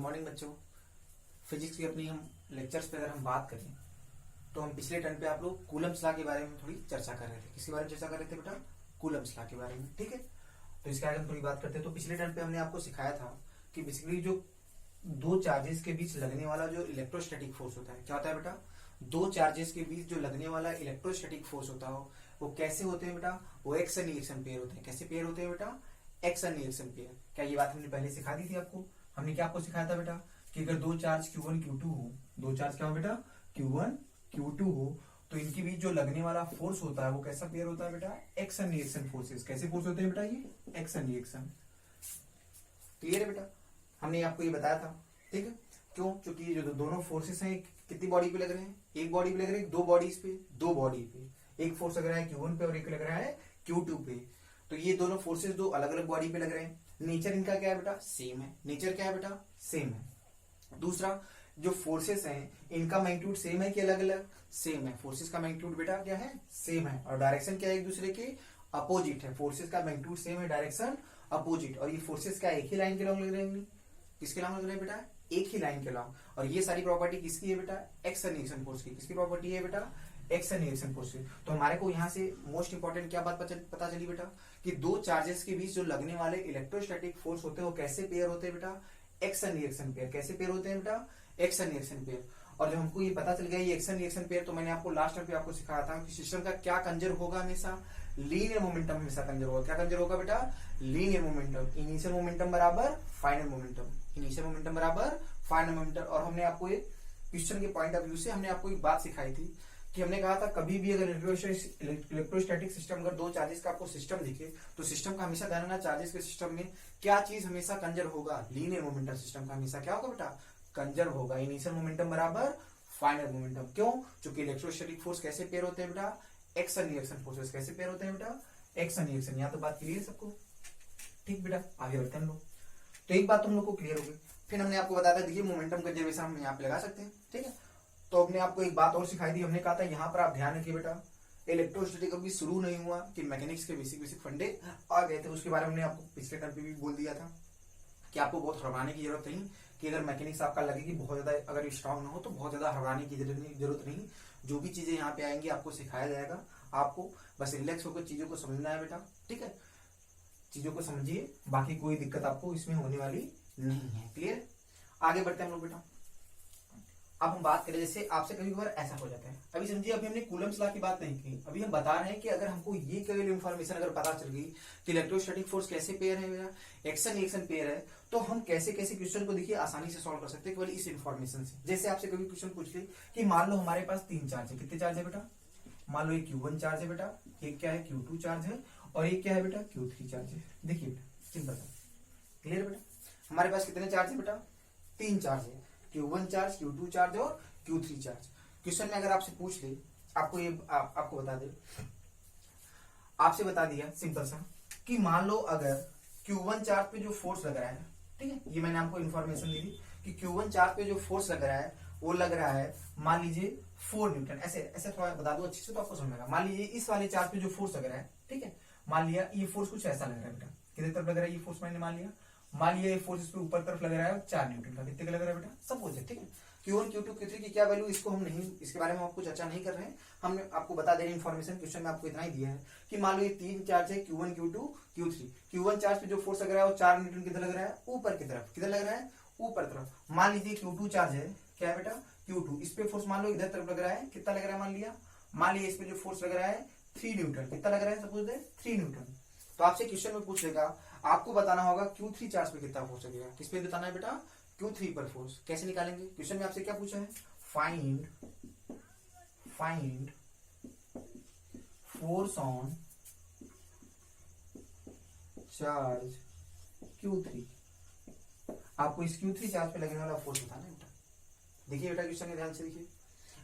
Morning बच्चों। Physics की अपनी हम लेक्चर्स पे अगर हम बात करें तो हम पिछले टर्न पे आप लोग कूलम्स लॉ के बारे में थोड़ी चर्चा कर रहे थे। किसके बारे में चर्चा कर रहे थे बेटा? कूलम्स लॉ के बारे में। ठीक है, तो इसके आगे हम थोड़ी बात करते हैं। तो पिछले टर्न पे हमने आपको सिखाया था कि बेसिकली जो दो चार्जेस के बीच लगने वाला जो इलेक्ट्रोस्टैटिक फोर्स होता है, क्या होता है बेटा? दो चार्जेस के बीच जो लगने वाला इलेक्ट्रोस्टैटिक फोर्स होता हो वो कैसे होते हैं बेटा? वो एक्स एंड रिएक्शन पेयर होते हैं। कैसे पेयर होते हैं बेटा? X and reaction pair. क्या ये बात हमने पहले सिखा दी थी आपको? हमने क्या आपको सिखाया था बेटा कि अगर दो चार्ज Q1 Q2 हो, दो चार्ज क्या हो बेटा? Q1 Q2 हो, तो इनके बीच जो लगने वाला फोर्स होता है वो कैसा पेयर होता है बेटा? Action reaction forces. कैसे फोर्स होते हैं बेटा? ये एक्शन रिएक्शन। क्लियर है बेटा? हमने आपको ये बताया था। ठीक है, क्यों? क्योंकि ये जो दोनों फोर्सेस हैं कितनी बॉडी पे लग रहे हैं? एक बॉडी पे लग रहे हैं, दो बॉडीज पे, दो बॉडी पे। एक फोर्स लग रहा है Q1 पे और एक लग रहा है Q2 पे। तो ये दोनों फोर्सेस दो अलग अलग बॉडी पे लग रहे हैं। नेचर इनका क्या है बेटा? सेम है। नेचर क्या है बेटा? सेम है। दूसरा, जो फोर्सेस हैं इनका मैग्नीट्यूड सेम है कि अलग अलग? सेम है। फोर्सेस का मैग्नीट्यूड बेटा क्या है? सेम है। और डायरेक्शन क्या है? एक दूसरे के अपोजिट है। फोर्सेस का मैग्नीट्यूड सेम है, डायरेक्शन अपोजिट। और ये फोर्सेस क्या एक ही लाइन के लॉन्ग लग रहे हैं? किसके लॉन्ग लग रहे हैं बेटा? एक ही लाइन के लॉन्ग। और ये सारी प्रॉपर्टी किसकी है बेटा? एक्शन रिएक्शन फोर्स की। किसकी प्रॉपर्टी है बेटा? Action reaction force. तो हमारे को यहाँ से मोस्ट इंपॉर्टेंट क्या बात पता चली बेटा कि दो चार्जेस के बीच जो लगने वाले इलेक्ट्रोस्टैटिक फोर्स होते हैं वो कैसे पेयर होते हैं बेटा? Action reaction pair. कैसे पेयर होते हैं बेटा? Action reaction pair. और जब हमको ये पता चल गया ये एक्शन रिएक्शन पेयर, तो मैंने आपको लास्ट टाइम पे आपको सिखाया था कि सिस्टम का क्या कंजर्व होगा? हमेशा लीनियर मोमेंटम हमेशा कंजर्व होगा। क्या कंजर्व होगा बेटा? Linear momentum. इनिशियल मोमेंटम बराबर फाइनल मोमेंटम। इनिशियल मोमेंटम बराबर फाइनल मोमेंटम। और हमने आपको एक क्वेश्चन के पॉइंट ऑफ व्यू से हमने आपको एक बात सिखाई थी कि हमने कहा था कभी भी अगर इलेक्ट्रोस्टैटिक सिस्टम अगर दो चार्जेस का आपको सिस्टम दिखे तो सिस्टम का हमेशा ध्यान रखना चार्जेस के सिस्टम में क्या चीज हमेशा कंजर्व होगा? Linear momentum. सिस्टम का हमेशा क्या होगा बेटा? कंजर्व होगा। इनिशियल मोमेंटम बराबर फाइनल मोमेंटम। क्यों? क्योंकि इलेक्ट्रोस्टैटिक फोर्स कैसे पेयर होते हैं बेटा? Action reaction forces. कैसे पेयर होते हैं बेटा? Action reaction. यहाँ तो बात क्लियर है सबको? ठीक बेटा, आगे बढ़ते हैं हम लोग। तो एक बात तुम लोग को क्लियर हो गई। फिर हमने आपको बताया था देखिए मोमेंटम कंजर्वेशन हम यहाँ पे लगा सकते हैं। ठीक है, तो हमने आपको एक बात और सिखाई थी। हमने कहा था यहाँ पर आप ध्यान रखिए बेटा इलेक्ट्रोस्टैटिक अभी शुरू नहीं हुआ कि मैकेनिक्स के बेसिक फंडे आ गए थे। उसके बारे में हमने आपको पिछले टर्म पे भी बोल दिया था कि आपको बहुत घबराने की जरूरत नहीं कि अगर मैकेनिक्स आपका लगे कि बहुत ज्यादा अगर स्ट्रांग ना हो तो बहुत ज्यादा घबराने की जरूरत नहीं। जो भी चीजें यहाँ पे आएंगी आपको सिखाया जाएगा। आपको बस रिलैक्स होकर चीजों को समझना है बेटा। ठीक है, चीजों को समझिए, बाकी कोई दिक्कत आपको इसमें होने वाली नहीं है। क्लियर? आगे बढ़ते हैं हम लोग बेटा। अब हम बात करें जैसे आपसे कभी कभार ऐसा हो जाता है, अभी समझिए अभी हमने कूलम्स लॉ की बात नहीं की, अभी हम बता रहे हैं कि अगर हमको ये केवल इन्फॉर्मेशन अगर पता चल गई कि इलेक्ट्रोस्टैटिक फोर्स कैसे पेयर है मेरा, एक्शन रिएक्शन पेयर है, तो हम कैसे कैसे क्वेश्चन को देखिए आसानी से सॉल्व कर सकते हैं केवल इस इन्फॉर्मेशन से। जैसे आपसे कभी क्वेश्चन पूछ ले कि मान लो हमारे पास तीन चार्ज है। कितने चार्ज है बेटा? मान लो एक Q1 चार्ज है बेटा, एक क्या है Q2 चार्ज है और एक क्या है बेटा? Q3 चार्ज है। देखिए बेटा सिंपल सा। क्लियर बेटा? हमारे पास कितने चार्ज है बेटा? तीन चार्ज है, Q1 चार्ज, Q2 चार्ज और Q3 चार्ज। क्वेश्चन में अगर आपसे पूछ ले, आपको ये आपको बता दे, आपसे बता दिया सिंपल सा कि मान लो अगर Q1 चार्ज पे जो फोर्स लग रहा है, ठीक है, ये मैंने आपको इन्फॉर्मेशन दी थी कि Q1 चार्ज पे जो फोर्स लग रहा है वो लग रहा है मान लीजिए 4 न्यूटन। ऐसे ऐसे थोड़ा बता दो अच्छे से तो आपको समझ में आएगा। मान लीजिए इस वाले चार्ज पे जो फोर्स लग रहा है, ठीक है, मान लिया ये फोर्स कुछ ऐसा लग रहा है बेटा। कितने तरफ लग रहा है ये फोर्स? मैंने मान लिया ये फोर्स इस पे ऊपर तरफ लग रहा है 4 न्यूटन का। कितने का लग रहा है बेटा? सपोज है। ठीक है, Q1 Q2 Q3 की क्या वैल्यू, इसको हम नहीं, इसके बारे में हम आपको चर्चा नहीं कर रहे हैं। हमने आपको बता दे रहे इन्फॉर्मेशन, क्वेश्चन में आपको इतना ही दिया है कि मान लो ये तीन चार्ज है Q1 Q2 Q3। Q1 charge पे जो फोर्स लग रहा है वो 4 न्यूटन किधर लग रहा है? ऊपर की तरफ। किधर लग रहा है? ऊपर तरफ। मान लीजिए Q2 चार्ज है, क्या है बेटा? Q2। इस पे फोर्स मान लो इधर तरफ लग रहा है, कितना लग रहा है? मान लिया इस पे जो फोर्स लग रहा है 3 न्यूटन। कितना लग रहा है? Suppose 3 Newton. तो आपसे क्वेश्चन में पूछ लेगा, आपको बताना होगा Q3 चार्ज पे कितना फोर्स लगेगा। किस पे बताना है बेटा? Q3 पर फोर्स। कैसे निकालेंगे? क्वेश्चन में आपसे क्या पूछा है? Find force on charge Q3। आपको इस Q3 चार्ज पे लगने वाला फोर्स बताना है बेटा। देखिए बेटा क्वेश्चन में ध्यान से देखिए।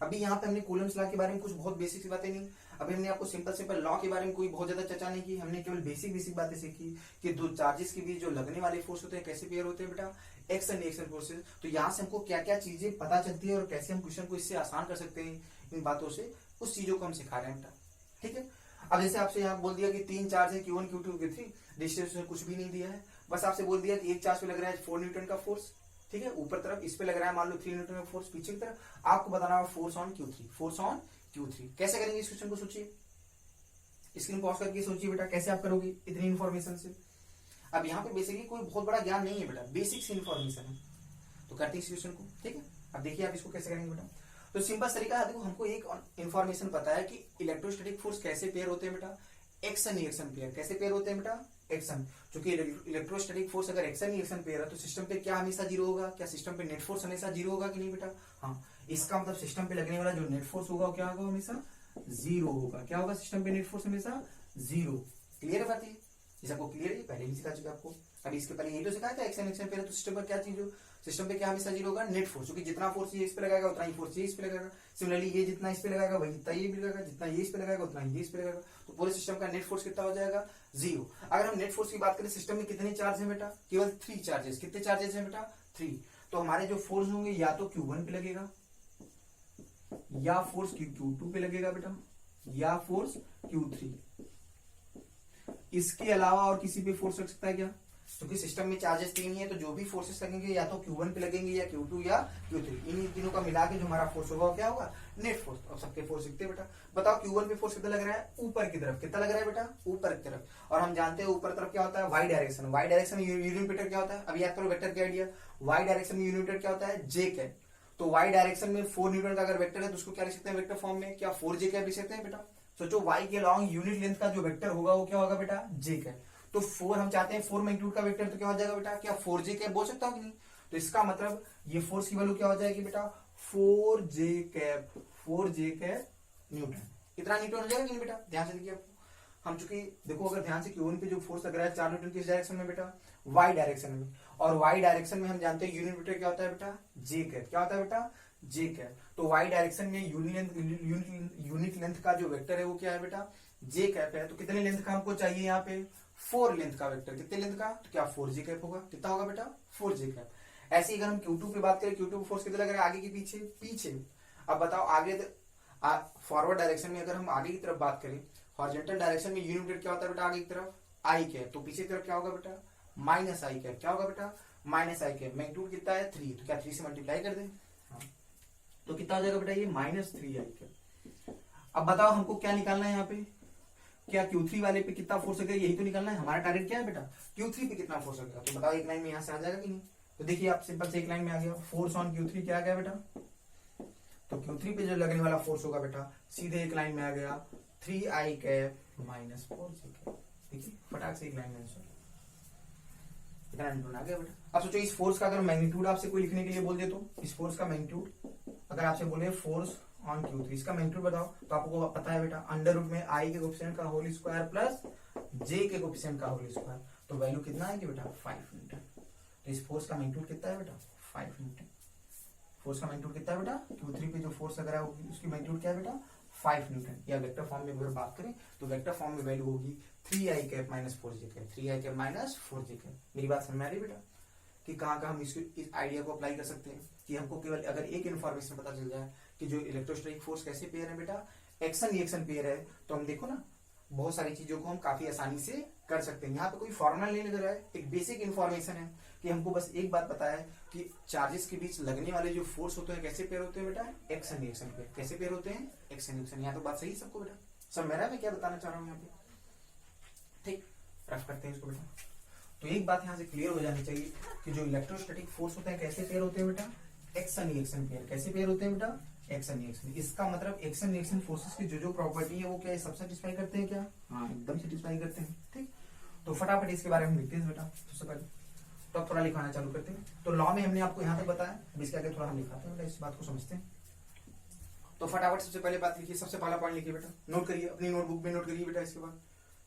अभी यहाँ पे हमने कूलम्स लॉ के बारे में कुछ बहुत बेसिक सी बातें नहीं, अभी हमने आपको सिंपल लॉ के बारे में कोई बहुत ज्यादा चर्चा नहीं की। हमने केवल बेसिक बातें सीखी कि दो चार्जेस के बीच जो लगने वाले फोर्स होते हैं कैसे पेयर होते हैं बेटा? Action reaction forces. तो यहाँ से हमको क्या क्या चीजें पता चलती है और कैसे हम क्वेश्चन को इससे आसान कर सकते हैं इन बातों से, उस चीजों को हम सिखा रहे हैं बेटा। ठीक है, अब जैसे आपसे यहाँ बोल दिया कि तीन चार्ज है Q1 Q2 Q3, डिस्टेंस कुछ भी नहीं दिया है, बस आपसे बोल दिया कि एक चार्ज पे लग रहा है 4 न्यूटन का फोर्स। ठीक है, ऊपर तरफ इस पे लग रहा है मान लो 3 न्यूटन का फोर्स, पीछे की तरफ आपको बताना है force on Q3, force on Q3। कैसे करेंगे इस क्वेश्चन को, सोचिए, स्क्रीन पॉज करके सोचिए बेटा, कैसे आप करोगे इतनी इन्फॉर्मेशन से। अब यहाँ पे बेसिकली कोई बहुत बड़ा ज्ञान नहीं है बेटा, बेसिक सी इन्फॉर्मेशन है, तो करते हैं इस क्वेश्चन को, ठीक है। अब देखिए आप इसको कैसे करेंगे बेटा। तो सिंपल तरीका है, देखो हमको एक इन्फॉर्मेशन पता है कि इलेक्ट्रोस्टैटिक फोर्स कैसे पेयर होते हैं बेटा, एक्शन रिएक्शन पेयर। कैसे पेयर होते हैं बेटा, एक्शन। क्योंकि इलेक्ट्रोस्टैटिक फोर्स अगर एक्शन रिएक्शन पेयर है तो सिस्टम पे क्या हमेशा जीरो होगा, क्या सिस्टम पे नेट फोर्स हमेशा जीरो होगा कि नहीं बेटा। हाँ, इसका मतलब सिस्टम पे लगने वाला जो नेट फोर्स होगा क्या होगा, हमेशा जीरो होगा। क्या होगा, सिस्टम पे नेट फोर्स हमेशा जीरो। क्लियर है बात ये, ये सबको क्लियर है, पहले भी सिखा चुके आपको। अभी इसके पहले यही तो सिखाया था, एक्शन रिएक्शन पेयर तो सिस्टम पर क्या चीज हो, सिस्टम पे क्या हमेशा जीरो होगा, नेट फोर्स। क्योंकि जितना फोर्स ये इस पे लगाएगा उतना ही फोर्स ये इस पे लगाएगा। सिमिलरली ये जितना इस पे लगाएगा वही जितना ये भी लगाएगा, जितना ये इस पे लगाएगा उतना ये इस पे लगाएगा। तो पूरे सिस्टम का नेट फोर्स कितना हो जाएगा, जीरो। अगर हम नेट फोर्स की बात करें, सिस्टम में कितने चार्ज है बेटा, केवल 3 चार्जेस। कितने चार्जेस है बेटा, 3। तो हमारे जो फोर्स होंगे या तो Q1 पे लगेगा, या फोर्स Q2 पे लगेगा बेटा, या फोर्स Q3। इसके अलावा और किसी पे फोर्स लग सकता है क्या, क्योंकि सिस्टम में चार्जेस 3 ही है, तो जो भी फोर्सेस लगेंगे या तो Q1 पे लगेंगे या Q2 या Q3। इन तीनों का मिला के जो हमारा फोर्स होगा क्या होगा, नेट फोर्स। और सबके फोर्स लिखते हैं बेटा। बताओ Q1 पे फोर्स कितना लग रहा है, ऊपर की तरफ। कितना लग रहा है बेटा, ऊपर की तरफ। और हम जानते हैं ऊपर तरफ क्या होता है, वाई डायरेक्शन। वाई डायरेक्शन में यूनिट वेक्टर क्या होता है, अभी याद करो वेक्टर का आइडिया। वाई डायरेक्शन में यूनिट वेक्टर क्या होता है, जे कैप। तो वाई डायरेक्शन में 4 न्यूटन का अगर वेक्टर है तो उसको क्या लिख सकते हैं वेक्टर फॉर्म में, क्या 4 जे कैप लिख सकते हैं बेटा। सोचो वाई के लॉन्ग यूनिट लेंथ का जो वेक्टर होगा वो क्या होगा बेटा, जे कैप। तो 4 हम चाहते हैं 4 मैग्नीट्यूड का वेक्टर, तो क्या हो जाएगा बेटा, क्या 4j कैप बोल सकता हूं कि नहीं। तो इसका मतलब ये फोर्स की वैल्यू क्या हो जाएगी बेटा, 4j cap, 4j cap Newton. इतना न्यूटन हो जाएगा कि नहीं बेटा, ध्यान से देखिए आपको। हम चूंकि देखो अगर ध्यान से Q1 पे जो फोर्स लग रहा है 4 न्यूटन किस डायरेक्शन में बेटा, वाई डायरेक्शन में। और वाई डायरेक्शन में हम जानते हैं यूनिट वेक्टर क्या होता है बेटा, जे कैप। क्या होता है बेटा, जे कैप। तो वाई डायरेक्शन में यूनिट लेंथ का जो वेक्टर है वो क्या है बेटा, जे कैप है। तो कितने लेंथ का हमको चाहिए यहाँ पे, 4 लेंथ का वेक्टर। कितने लेंथ का, तो क्या 4j कैप होगा। कितना होगा बेटा, 4j कैप। ऐसे ही अगर हम Q2 पे बात करें, Q2 पे फोर्स कितना लग रहा है, आगे की पीछे, पीछे। अब बताओ आगे फॉरवर्ड डायरेक्शन में अगर हम आगे की तरफ बात करें, हॉरिजॉन्टल डायरेक्शन में यूनिट वेक्टर क्या होता है बेटा, आगे की तरफ आई कैप। तो पीछे की तरफ क्या होगा बेटा, माइनस आई कैप। क्या होगा बेटा, माइनस आई कैप। मैग्नीट्यूड कितना है 3, तो क्या 3 से मल्टीप्लाई कर दें, तो कितना हो जाएगा बेटा, ये -3 आई कैप। अब बताओ हमको क्या निकालना है यहाँ पे, क्या Q3 वाले पे कितना फोर्स लगेगा, यही तो निकालना है। हमारा टारगेट क्या है बेटा, Q3 पे कितना फोर्स लगेगा। तो बताओ एक लाइन में यहां से आ जाएगा कि नहीं। तो देखिए आप सिंपल से एक लाइन में आ गया, फोर्स ऑन Q3 क्या आ गया बेटा। तो Q3 पे जो लगने वाला फोर्स होगा बेटा, सीधे एक लाइन में आ गया 3i cap minus 4j cap. देखिए फटाक से एक लाइन में आंसर, इतना न्यूटन आ गया बेटा। अब सोचो इस फोर्स का अगर मैग्नीट्यूड आपसे कोई लिखने के लिए बोल दे, तो इस फोर्स का मैग्नीट्यूड अगर आपसे बोले फोर्स ऑन Q3, इसका मैग्नीट्यूड बताओ, तो आपको पता है बेटा अंडर रूट में आई के कोएफिशिएंट का होल स्क्वायर प्लस जे के कोएफिशिएंट का होल स्क्वायर। तो वैल्यू कितना आएगी बेटा, 5 न्यूटन। तो इस फोर्स का मैग्नीट्यूड कितना है बेटा, 5 न्यूटन। फोर्स का मैग्नीट्यूड कितना है बेटा, Q3 पे जो फोर्स लग रहा है उसकी मैग्नीट्यूड क्या है बेटा, 5 न्यूटन। या वेक्टर फॉर्म में अगर बात करें तो वेक्टर फॉर्म में वैल्यू होगी 3i cap minus 4j cap, 3i cap minus 4j cap. मेरी बात समझ में आ रही बेटा, कि कहाँ कहाँ हम इस आइडिया को अप्लाई कर सकते हैं, कि हमको केवल अगर एक इन्फॉर्मेशन पता चल जाए कि जो इलेक्ट्रोस्टैटिक फोर्स कैसे पेयर है बेटा, एक्शन रिएक्शन पेयर है, तो हम देखो ना बहुत सारी चीजों को हम काफी आसानी से कर सकते हैं। यहाँ पे कोई फॉर्मूला नहीं लग रहा है, एक बेसिक इन्फॉर्मेशन है कि हमको बस एक बात पता है कि चार्जेस के बीच लगने वाले जो फोर्स होते हैं कैसे पेयर होते हैं बेटा, एक्शन रिएक्शन पेयर। कैसे पेयर होते हैं, एक्शन रिएक्शन। यहाँ तो बात सही सबको बेटा, सब मेरा मैं क्या बताना चाह रहा हूँ यहाँ पे, ठीक। रफ करते हैं इसको बेटा। तो एक बात यहाँ से क्लियर हो जानी चाहिए कि जो इलेक्ट्रोस्टैटिक फोर्स होते हैं कैसे पेयर होते हैं बेटा, एक्शन रिएक्शन पेयर। कैसे पेयर होते हैं बेटा, एक्शन रिएक्शन। इसका मतलब एक्शन रिएक्शन फोर्सेस की जो जो प्रॉपर्टी है वो क्या सब सेटिस्फाई करते हैं क्या, हाँ एकदम सेटिस्फाई करते हैं, ठीक। तो फटाफट इसके बारे में लिखते हैं बेटा सबसे पहले, तो अब थोड़ा लिखाना चालू करते हैं। तो लॉ में हमने आपको यहाँ तक बताया, इसके आगे थोड़ा हम लिखाते हैं बेटा, इस बात को समझते हैं। तो फटाफट सबसे पहले बात लिखिए, सबसे पहला पॉइंट लिखिए बेटा, नोट करिए अपनी नोटबुक में, नोट करिए बेटा इसके बाद,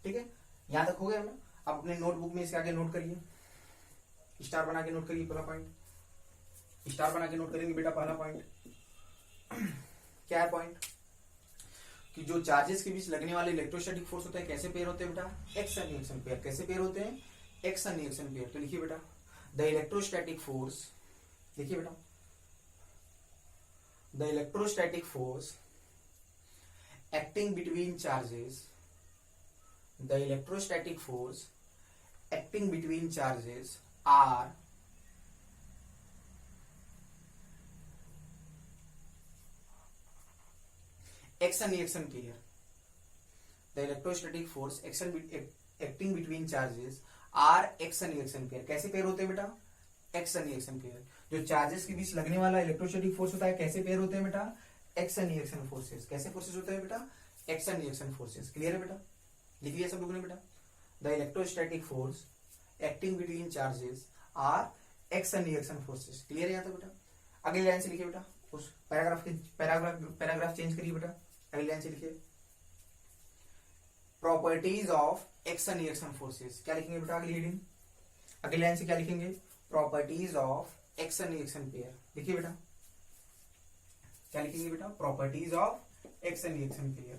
ठीक है। यहाँ तक हो गया ना, अब अपने नोटबुक में इसके आगे नोट करिए, स्टार बना के नोट करिए पहला पॉइंट, स्टार बना के नोट करेंगे बेटा। पहला पॉइंट क्या है पॉइंट, कि जो चार्जेस के बीच लगने वाले इलेक्ट्रोस्टैटिक फोर्स होता है कैसे पेयर होते हैं बेटा, एक्शन रिएक्शन पेयर। कैसे पेयर होते हैं, एक्शन रिएक्शन पेयर। तो लिखिए बेटा द इलेक्ट्रोस्टैटिक फोर्स, देखिए बेटा the electrostatic force acting between charges, the electrostatic force acting between charges are action reaction pair, the electrostatic force acting between charges are action reaction pair. कैसे pair होते हैं बेटा? Action reaction pair. जो charges के बीच लगने वाला electrostatic force होता है, कैसे पेयर होते हैं बेटा? Action reaction forces. कैसे फोर्सेस होते हैं बेटा? Action reaction forces. क्लियर है बेटा? लिखिए सब लोगों ने बेटा, the electrostatic force acting between charges are action reaction forces. Clear है यहाँ तक बेटा? अगली लाइन से लिखिए बेटा, उस पैराग्राफ चेंज करिए बेटा, अगली लाइन से लिखिए, properties of action reaction forces. क्या लिखेंगे बेटा अगली हेडिंग? अगली लाइन से क्या लिखेंगे? Properties of action reaction pair. लिखिए बेटा, क्या लिखेंगे बेटा? Properties of action reaction pair.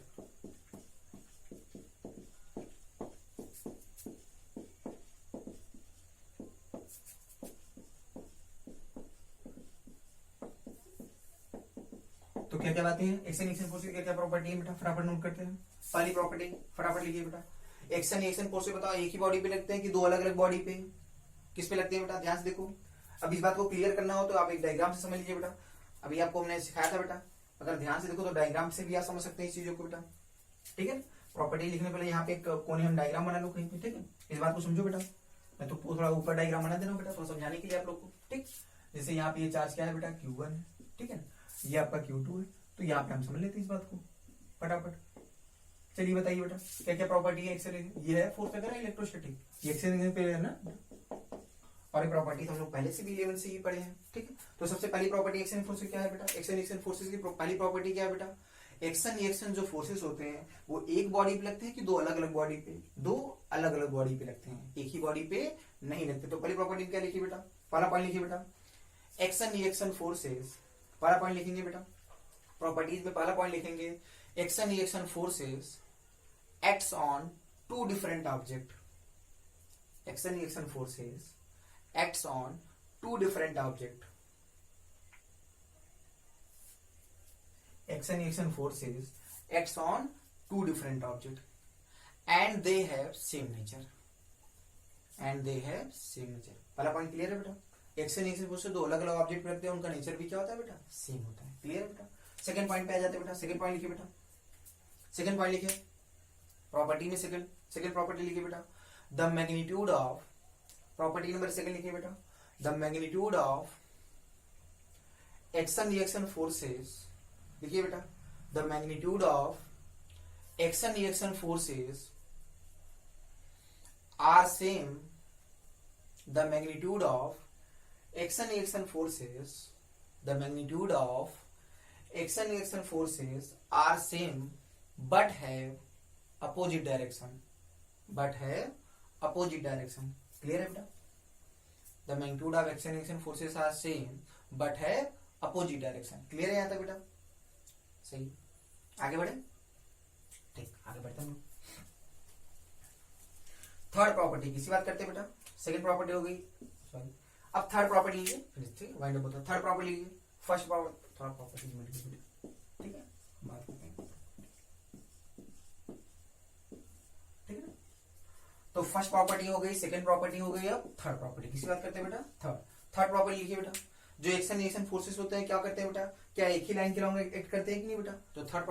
तो क्या क्या बातें हैं एक्शन रिएक्शन फोर्स की? क्या क्या प्रॉपर्टी है बेटा? फटाफट नोट करते हैं। पहली प्रॉपर्टी फटाफट लिखिए बेटा, एक्शन रिएक्शन फोर्स से बताओ एक ही बॉडी पे लगते हैं कि दो अलग अलग बॉडी पे? किस पे लगते हैं बेटा? ध्यान से देखो। अब इस बात को क्लियर करना हो तो आप एक डायग्राम से समझ लीजिए बेटा। अभी आपको हमने सिखाया था बेटा, अगर ध्यान से देखो तो डायग्राम से भी आप समझ सकते हैं इस चीजों को बेटा। ठीक है, प्रॉपर्टी लिखने पहले यहाँ पे एक कोने डायग्राम बना लो कहीं पे। ठीक है, इस बात को समझो बेटा। मैं तो थोड़ा ऊपर डायग्राम बना देना बेटा, थोड़ा समझाने के लिए आप लोग को। ठीक, जैसे यहाँ पे ये चार्ज क्या है बेटा? Q1 है। ठीक है, ये आपका Q2 है। तो यहाँ पे हम समझ लेते हैं इस बात को फटाफट। चलिए बताइए बेटा, क्या क्या प्रॉपर्टी है एक्शन? ये है फोर्स वगैरह इलेक्ट्रोस्टैटिक, ये एक्शन पे है ना। और एक प्रॉपर्टी हम लोग पहले से भी 11 से ही पढ़े हैं। ठीक है, तो सबसे पहली प्रॉपर्टी एक्शन फोर्स की क्या है बेटा? एक्शन रिएक्शन फोर्सेस की पहली प्रॉपर्टी क्या है बेटा? एक्शन रिएक्शन जो फोर्सेस होते हैं वो एक बॉडी पे लगते हैं कि दो अलग अलग बॉडी पे? दो अलग अलग बॉडी पे लगते हैं, एक ही बॉडी पे नहीं लगते। तो पहली प्रॉपर्टी क्या लिखिए बेटा? पहला पॉइंट लिखिए बेटा, एक्शन रिएक्शन फोर्सेस। पहला पॉइंट लिखेंगे बेटा, प्रॉपर्टीज में पहला पॉइंट लिखेंगे, action reaction forces acts on two different object. Action reaction forces acts on two different object. Action reaction forces acts on two different object and they have same nature. And they have same nature. पहला point clear है बेटा? Action reaction force से दो अलग अलग object रखते हैं, उनका नेचर भी क्या होता है बेटा? सेम होता है। क्लियर है बेटा? सेकंड पॉइंट पे आ जाते हैं बेटा। सेकंड पॉइंट लिखिए बेटा, सेकंड पॉइंट लिखिए प्रॉपर्टी में। सेकंड प्रॉपर्टी लिखिए बेटा, the magnitude of, property number second लिखिए बेटा, the magnitude of action reaction forces. लिखिए बेटा, the magnitude of action reaction forces are same. The magnitude of action reaction forces, the magnitude of action reaction forces are same but have opposite direction. But have opposite direction. Clear है बेटा? The magnitude of action reaction forces are same but है opposite direction. Clear है यहाँ तक बेटा? सही, आगे बढ़े। ठीक, आगे बढ़ते हैं। थर्ड प्रॉपर्टी किसी बात करते हैं बेटा, सेकंड प्रॉपर्टी हो गई, सॉरी। अब थर्ड प्रॉपर्टी लीजिए, वाइंड अप होता है। थर्ड प्रॉपर्टी लीजिए, फर्स्ट थर्ड प्रॉपर्टी में लिखिए। ठीक है, बात करते हैं। ठीक है, तो फर्स्ट प्रॉपर्टी हो गई, सेकंड प्रॉपर्टी हो गई, अब थर्ड प्रॉपर्टी किसी बात करते हैं बेटा? थर्ड प्रॉपर्टी लिखिए बेटा, जो एक्शन रिएक्शन फोर्सेस होते हैं क्या करते हैं बेटा? क्या एक ही लाइन के लॉन्ग एक्ट करते हैं कि नहीं बेटा? तो थर्ड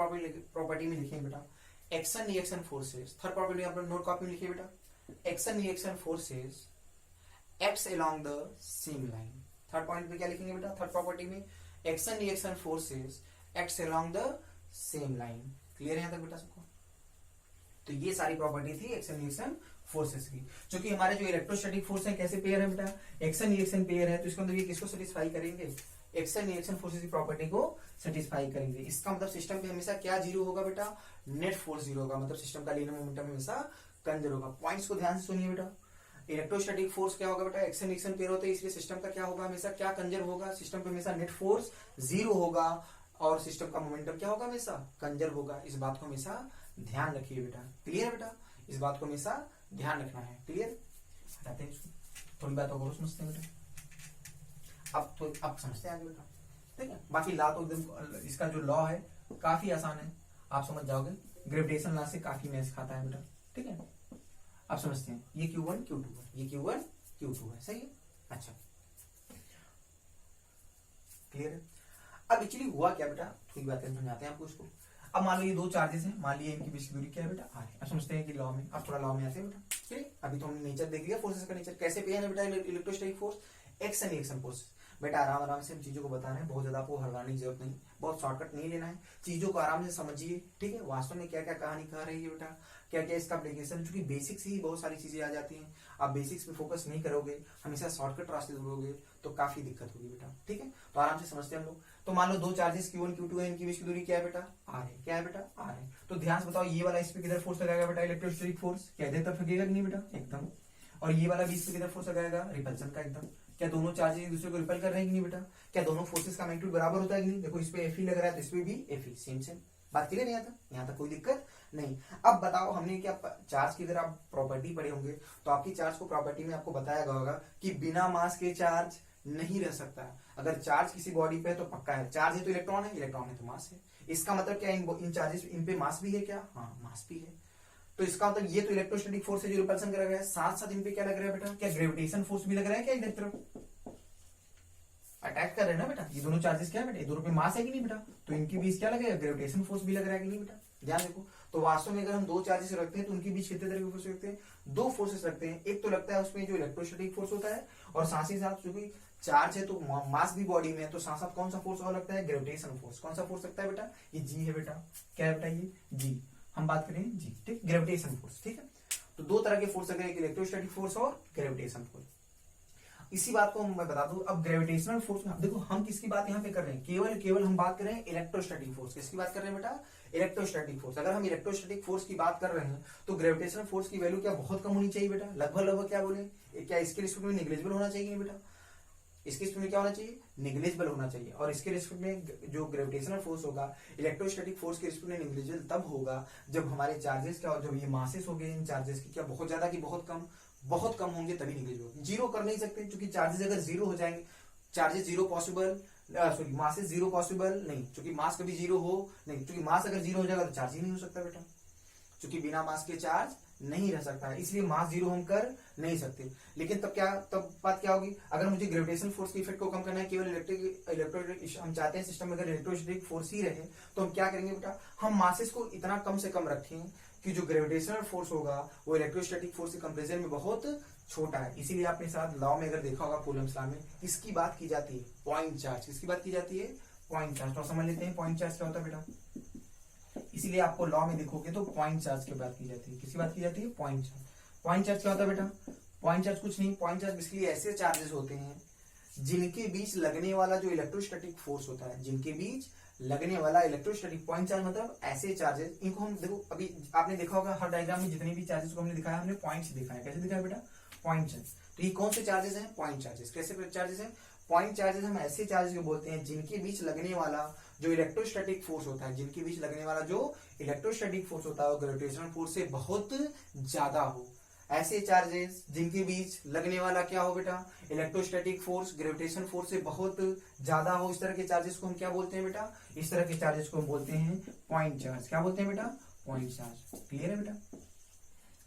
प्रॉपर्टी में लिखिए बेटा, action reaction forces. Third property आप नोट कॉपी में लिखिए बेटा, action reaction forces acts along the same line. Third point पे क्या लिखेंगे बेटा? थर्ड प्रॉपर्टी में action reaction forces acts along the same line. Clear है यहाँ तक बेटा सबको? तो ये सारी प्रॉपर्टी थी एक्शन रिएक्शन फोर्सेस की। क्योंकि हमारे जो इलेक्ट्रोस्टैटिक फोर्स है कैसे पेयर है बेटा? एक्शन रिएक्शन पेयर है, तो इसके अंदर ये किसको सेटिस्फाई करेंगे? एक्शन रिएक्शन फोर्सेस की प्रॉपर्टी को सेटिस्फाई करेंगे। इसका मतलब सिस्टम पे हमेशा क्या जीरो होगा बेटा? नेट फोर्स जीरो होगा, मतलब सिस्टम का लीनियर मोमेंटम हमेशा कंजर्व होगा। पॉइंट्स को ध्यान से सुनिए बेटा, इलेक्ट्रोस्टैटिक फोर्स क्या होगा बेटा? एक्शन रिएक्शन पेयर होते हैं, इसलिए सिस्टम का क्या होगा? हमेशा क्या कंजर्व होगा? सिस्टम पे हमेशा नेट फोर्स जीरो होगा और सिस्टम का मोमेंटम क्या होगा? हमेशा कंजर्व होगा। इस बात को हमेशा ध्यान रखिए बेटा। क्लियर है बेटा? इस बात को हमेशा ध्यान रखना है। क्लियर? हटाते हैं इसको, थोड़ी बात और समझते हैं बेटा। अब समझते हैं आगे बेटा। ठीक है, बाकी लॉ तो एकदम, इसका जो लॉ है काफी आसान है, आप समझ जाओगे। ग्रेविटेशन लॉ से काफी मैच खाता है बेटा। ठीक है, अब समझते हैं। ये Q1 Q2 है, ये Q1 Q2 है, सही है? अच्छा, क्लियर है? अब एक्चुअली हुआ क्या बेटा, थोड़ी बातें समझाते हैं आपको इसको। अब मान लो ये दो चार्जेस हैं, मान लीजिए इनकी बीच की दूरी क्या है बेटा r है। अब समझते हैं कि लॉ में, अब थोड़ा लॉ में आते हैं बेटा। ठीक, अभी तो हमने नेचर देख लिया फोर्सेस का नेचर कैसे पे है बेटा, electrostatic force action reaction force. बेटा आराम आराम से हम चीजों को बता रहे हैं, बहुत ज्यादा आपको हड़बड़ाने की जरूरत नहीं, बहुत शॉर्टकट नहीं लेना है, चीजों को आराम से समझिए। ठीक है, वास्तव में क्या क्या कहानी कह रही है बेटा, क्या क्या इसका एप्लीकेशन, चूंकि बेसिक्स ही बहुत सारी चीजें आ जाती हैं, आप बेसिक्स पे फोकस नहीं करोगे, हमेशा शॉर्टकट रास्ते ढूंढोगे तो काफी दिक्कत होगी बेटा। ठीक है, तो आराम से समझते हैं हम लोग। तो मान लो दो चार्जेस Q1 Q2 है, इनकी बीच की दूरी क्या है बेटा r है। क्या है बेटा r है। तो ध्यान से बताओ ये वाला इस पे किधर फोर्स लगाएगा बेटा, इलेक्ट्रोस्टैटिक फोर्स क्या इधर तरफ लगेगा कि नहीं बेटा, एकदम। और ये वाला बीच पे किधर फोर्स लगाएगा, रिपल्सन का, एकदम। क्या दोनों चार्जेस एक दूसरे को रिपेल कर रहे हैं कि नहीं बेटा, क्या दोनों फोर्सेस का मैग्नीट्यूड बराबर होता है कि नहीं। देखो इस पे Fe लग रहा है तो इस पे भी Fe, सेम सेम। बात क्लियर है यहाँ तक कोई दिक्कत नहीं। अब बताओ हमने क्या चार्ज की अगर आप प्रॉपर्टी पढ़े होंगे तो आपकी चार्ज को प्रॉपर्टी में आपको बताया गया होगा कि बिना मास के चार्ज नहीं रह सकता है। अगर चार्ज किसी बॉडी पे है तो पक्का है, चार्ज है तो इलेक्ट्रॉन है, इलेक्ट्रॉन है तो मास है। इसका मतलब क्या इन चार्जेस इन पे मास भी है क्या, हाँ मास भी है। तो इसका मतलब ये तो इलेक्ट्रोस्टैटिक फोर्स है जो रिपल्सन कर रहा है, साथ साथ इन पे क्या लग रहा है बेटा, क्या ग्रेविटेशन फोर्स भी लग रहा है क्या, इधर तरफ अटैक कर रहे हैं ना बेटा। ये दोनों चार्जेस क्या है बेटा, ये दोनों पे मास है कि नहीं बेटा, तो इनके बीच क्या लगेगा, ग्रेविटेशन फोर्स भी लग रहा है कि नहीं बेटा। ध्यान देखो, तो वास्तव में अगर हम दो चार्जेस रखते हैं तो उनके बीच कितने तरह के फोर्स रखते हैं, दो फोर्सेस रखते हैं। एक तो लगता है उसमें जो इलेक्ट्रोस्टैटिक फोर्स होता है, और साथ ही साथ जो कि चार्ज है तो मास भी बॉडी में है, तो साथ साथ कौन सा फोर्स और लगता है, ग्रेविटेशन फोर्स। कौन सा फोर्स लगता है बेटा, ये जी है बेटा। क्या है बेटा, ये जी, हम बात करें जी, ठीक, ग्रेविटेशन फोर्स। ठीक है, तो दो तरह के फोर्स लगे, इलेक्ट्रोस्टैटिक फोर्स और ग्रेविटेशन फोर्स। इसी बात को मैं बता दूं, अब ग्रेविटेशनल फोर्स में देखो हम किसकी बात यहाँ पे कर रहे हैं, केवल हम बात कर रहे हैं इलेक्ट्रोस्टैटिक फोर्स। किसकी बात कर रहे हैं बेटा, इलेक्ट्रोस्टैटिक फोर्स। अगर हम इलेक्ट्रोस्टैटिक फोर्स की बात कर रहे हैं तो ग्रेविटेशनल फोर्स की वैल्यू क्या बहुत कम होनी चाहिए बेटा, लगभग क्या बोले, क्या इसके रिस्पेक्ट में निग्लेजिबल होना चाहिए बेटा, इसके रिस्पेक्ट में क्या होना चाहिए, निग्लेजिबल होना चाहिए। और इसके रिस्पेक्ट में जो ग्रेविटेशनल फोर्स होगा इलेक्ट्रोस्टैटिक फोर्स के रिस्पेक्ट में निग्लेजिबल तब होगा जब हमारे चार्जेस क्या, जब ये मासेस हो गए इन चार्जेस की क्या बहुत ज्यादा की बहुत कम होंगे तभी निग्लेजिबल। जीरो कर नहीं सकते क्योंकि चार्जेस अगर जीरो हो जाएंगे, charges zero possible, sorry masses zero possible नहीं, क्योंकि मास कभी जीरो हो नहीं, क्योंकि मास अगर जीरो हो जाएगा तो चार्ज ही नहीं हो सकता बेटा, क्योंकि बिना मास के चार्ज नहीं रह सकता है, इसलिए मास जीरो हम कर नहीं सकते। लेकिन तब बात क्या होगी, अगर मुझे ग्रेविटेशन फोर्स के इफेक्ट को कम करना है, केवल इलेक्ट्रिक हम चाहते हैं सिस्टम में अगर इलेक्ट्रोस्टैटिक फोर्स ही रहे, तो हम क्या करेंगे बेटा, हम मासेस को इतना कम से कम रखें कि जो ग्रेविटेशनल फोर्स होगा वो इलेक्ट्रोस्टैटिक फोर्स के कंपेरिजन में बहुत छोटा है। इसीलिए आपने साथ लॉ में अगर देखा होगा कूलम्स लॉ में किसकी बात की जाती है, पॉइंट चार्ज। किसकी बात की जाती है, पॉइंट चार्ज। तो समझ लेते हैं पॉइंट चार्ज क्या होता है बेटा। इसीलिए आपको लॉ में देखोगे तो पॉइंट चार्ज की बात की जाती है। किसकी बात की जाती है, पॉइंट चार्ज। पॉइंट चार्ज क्या होता है बेटा, पॉइंट चार्ज कुछ नहीं, पॉइंट चार्ज बेसिकली ऐसे चार्जेस होते हैं जिनके बीच लगने वाला जो इलेक्ट्रोस्टैटिक फोर्स होता है, जिनके बीच लगने वाला इलेक्ट्रोस्टैटिक, पॉइंट चार्ज मतलब ऐसे चार्जेस, इनको हम देखो अभी आपने देखा होगा हर डायग्राम में जितने भी चार्जेस को हमने दिखाया हमने पॉइंट से दिखाया। कैसे दिखाया बेटा, पॉइंट चार्ज। तो ये कौन से चार्जेस हैं, पॉइंट चार्जेस। कैसे चार्जेस हैं, पॉइंट चार्जेस हम ऐसे चार्जेस को बोलते हैं जिनके बीच लगने वाला जो इलेक्ट्रोस्टैटिक फोर्स होता है, जिनके बीच लगने वाला जो इलेक्ट्रोस्टैटिक फोर्स होता है वो ग्रेविटेशनल फोर्स से बहुत ज्यादा हो। ऐसे चार्जेस जिनके बीच लगने वाला क्या हो बेटा, इलेक्ट्रोस्टैटिक फोर्स ग्रेविटेशन फोर्स से बहुत ज्यादा हो, इस तरह के चार्जेस को हम क्या बोलते हैं बेटा, इस तरह के चार्जेस को हम बोलते हैं पॉइंट चार्ज। क्या बोलते हैं बेटा, पॉइंट चार्ज। क्लियर है बेटा।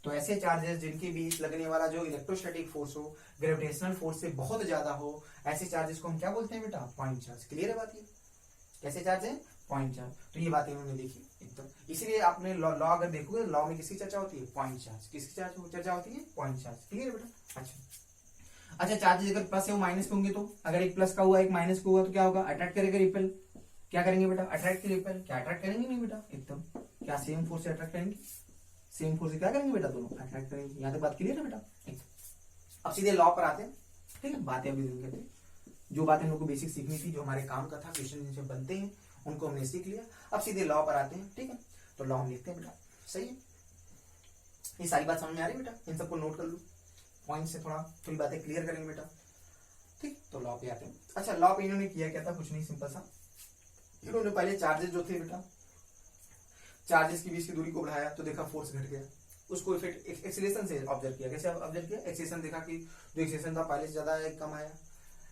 तो ऐसे चार्जेस जिनके बीच लगने वाला जो इलेक्ट्रोस्टैटिक फोर्स हो ग्रेविटेशनल फोर्स से बहुत ज्यादा हो, ऐसे चार्जेस को हम क्या बोलते हैं बेटा, पॉइंट चार्ज। क्लियर है बात, ये कैसे चार्ज है, पॉइंट चार्ज। तो ये बातें हमने देखी एकदम। इसीलिए आपने लॉ अगर देखोगे लॉ में किसकी चर्चा होती है, पॉइंट चार्ज। किसकी चर्चा होती है, पॉइंट चार्ज। क्लियर है बेटा। अच्छा चार्जेस अगर प्लस है वो माइनस पे होंगे, तो अगर एक प्लस का हुआ एक माइनस का हुआ तो क्या होगा, अट्रैक्ट करेगा रिपेल। क्या करेंगे बेटा, अट्रैक्ट रिपेल। क्या अट्रैक्ट करेंगे नहीं बेटा, एकदम क्या सेम फोर्स से अट्रैक्ट करेंगे, सेम फोर्स से क्या करेंगे बेटा, दोनों अट्रैक्ट करेंगे। यहाँ तक बात क्लियर है बेटा। अब सीधे लॉ पर आते हैं। ठीक है, बातें अभी नहीं करते, जो बातें हम लोग को बेसिक सीखनी थी, जो हमारे काम का था, क्वेश्चन जिनसे बनते हैं उनको हमने सीख लिया। अब सीधे लॉ पर आते हैं। ठीक है, तो लॉ हम लिखते हैं बेटा। सही है, ये सारी बात समझ में आ रही है बेटा, इन सबको नोट कर लो, पॉइंट से थोड़ी बातें क्लियर करेंगे बेटा। ठीक, तो लॉ पे आते हैं। अच्छा लॉ पे इन्होंने किया क्या था, कुछ नहीं, सिंपल सा इन्होंने पहले चार्जेस जो थे बेटा, चार्जेस की बीच की दूरी को बढ़ाया तो देखा फोर्स घट गया, उसको इफेक्ट एक्सीलरेशन से ऑब्जर्व किया। कैसे ऑब्जर्व किया, एक्सीलरेशन देखा कि जो एक्सीलरेशन था पहले से ज्यादा है, कम आया,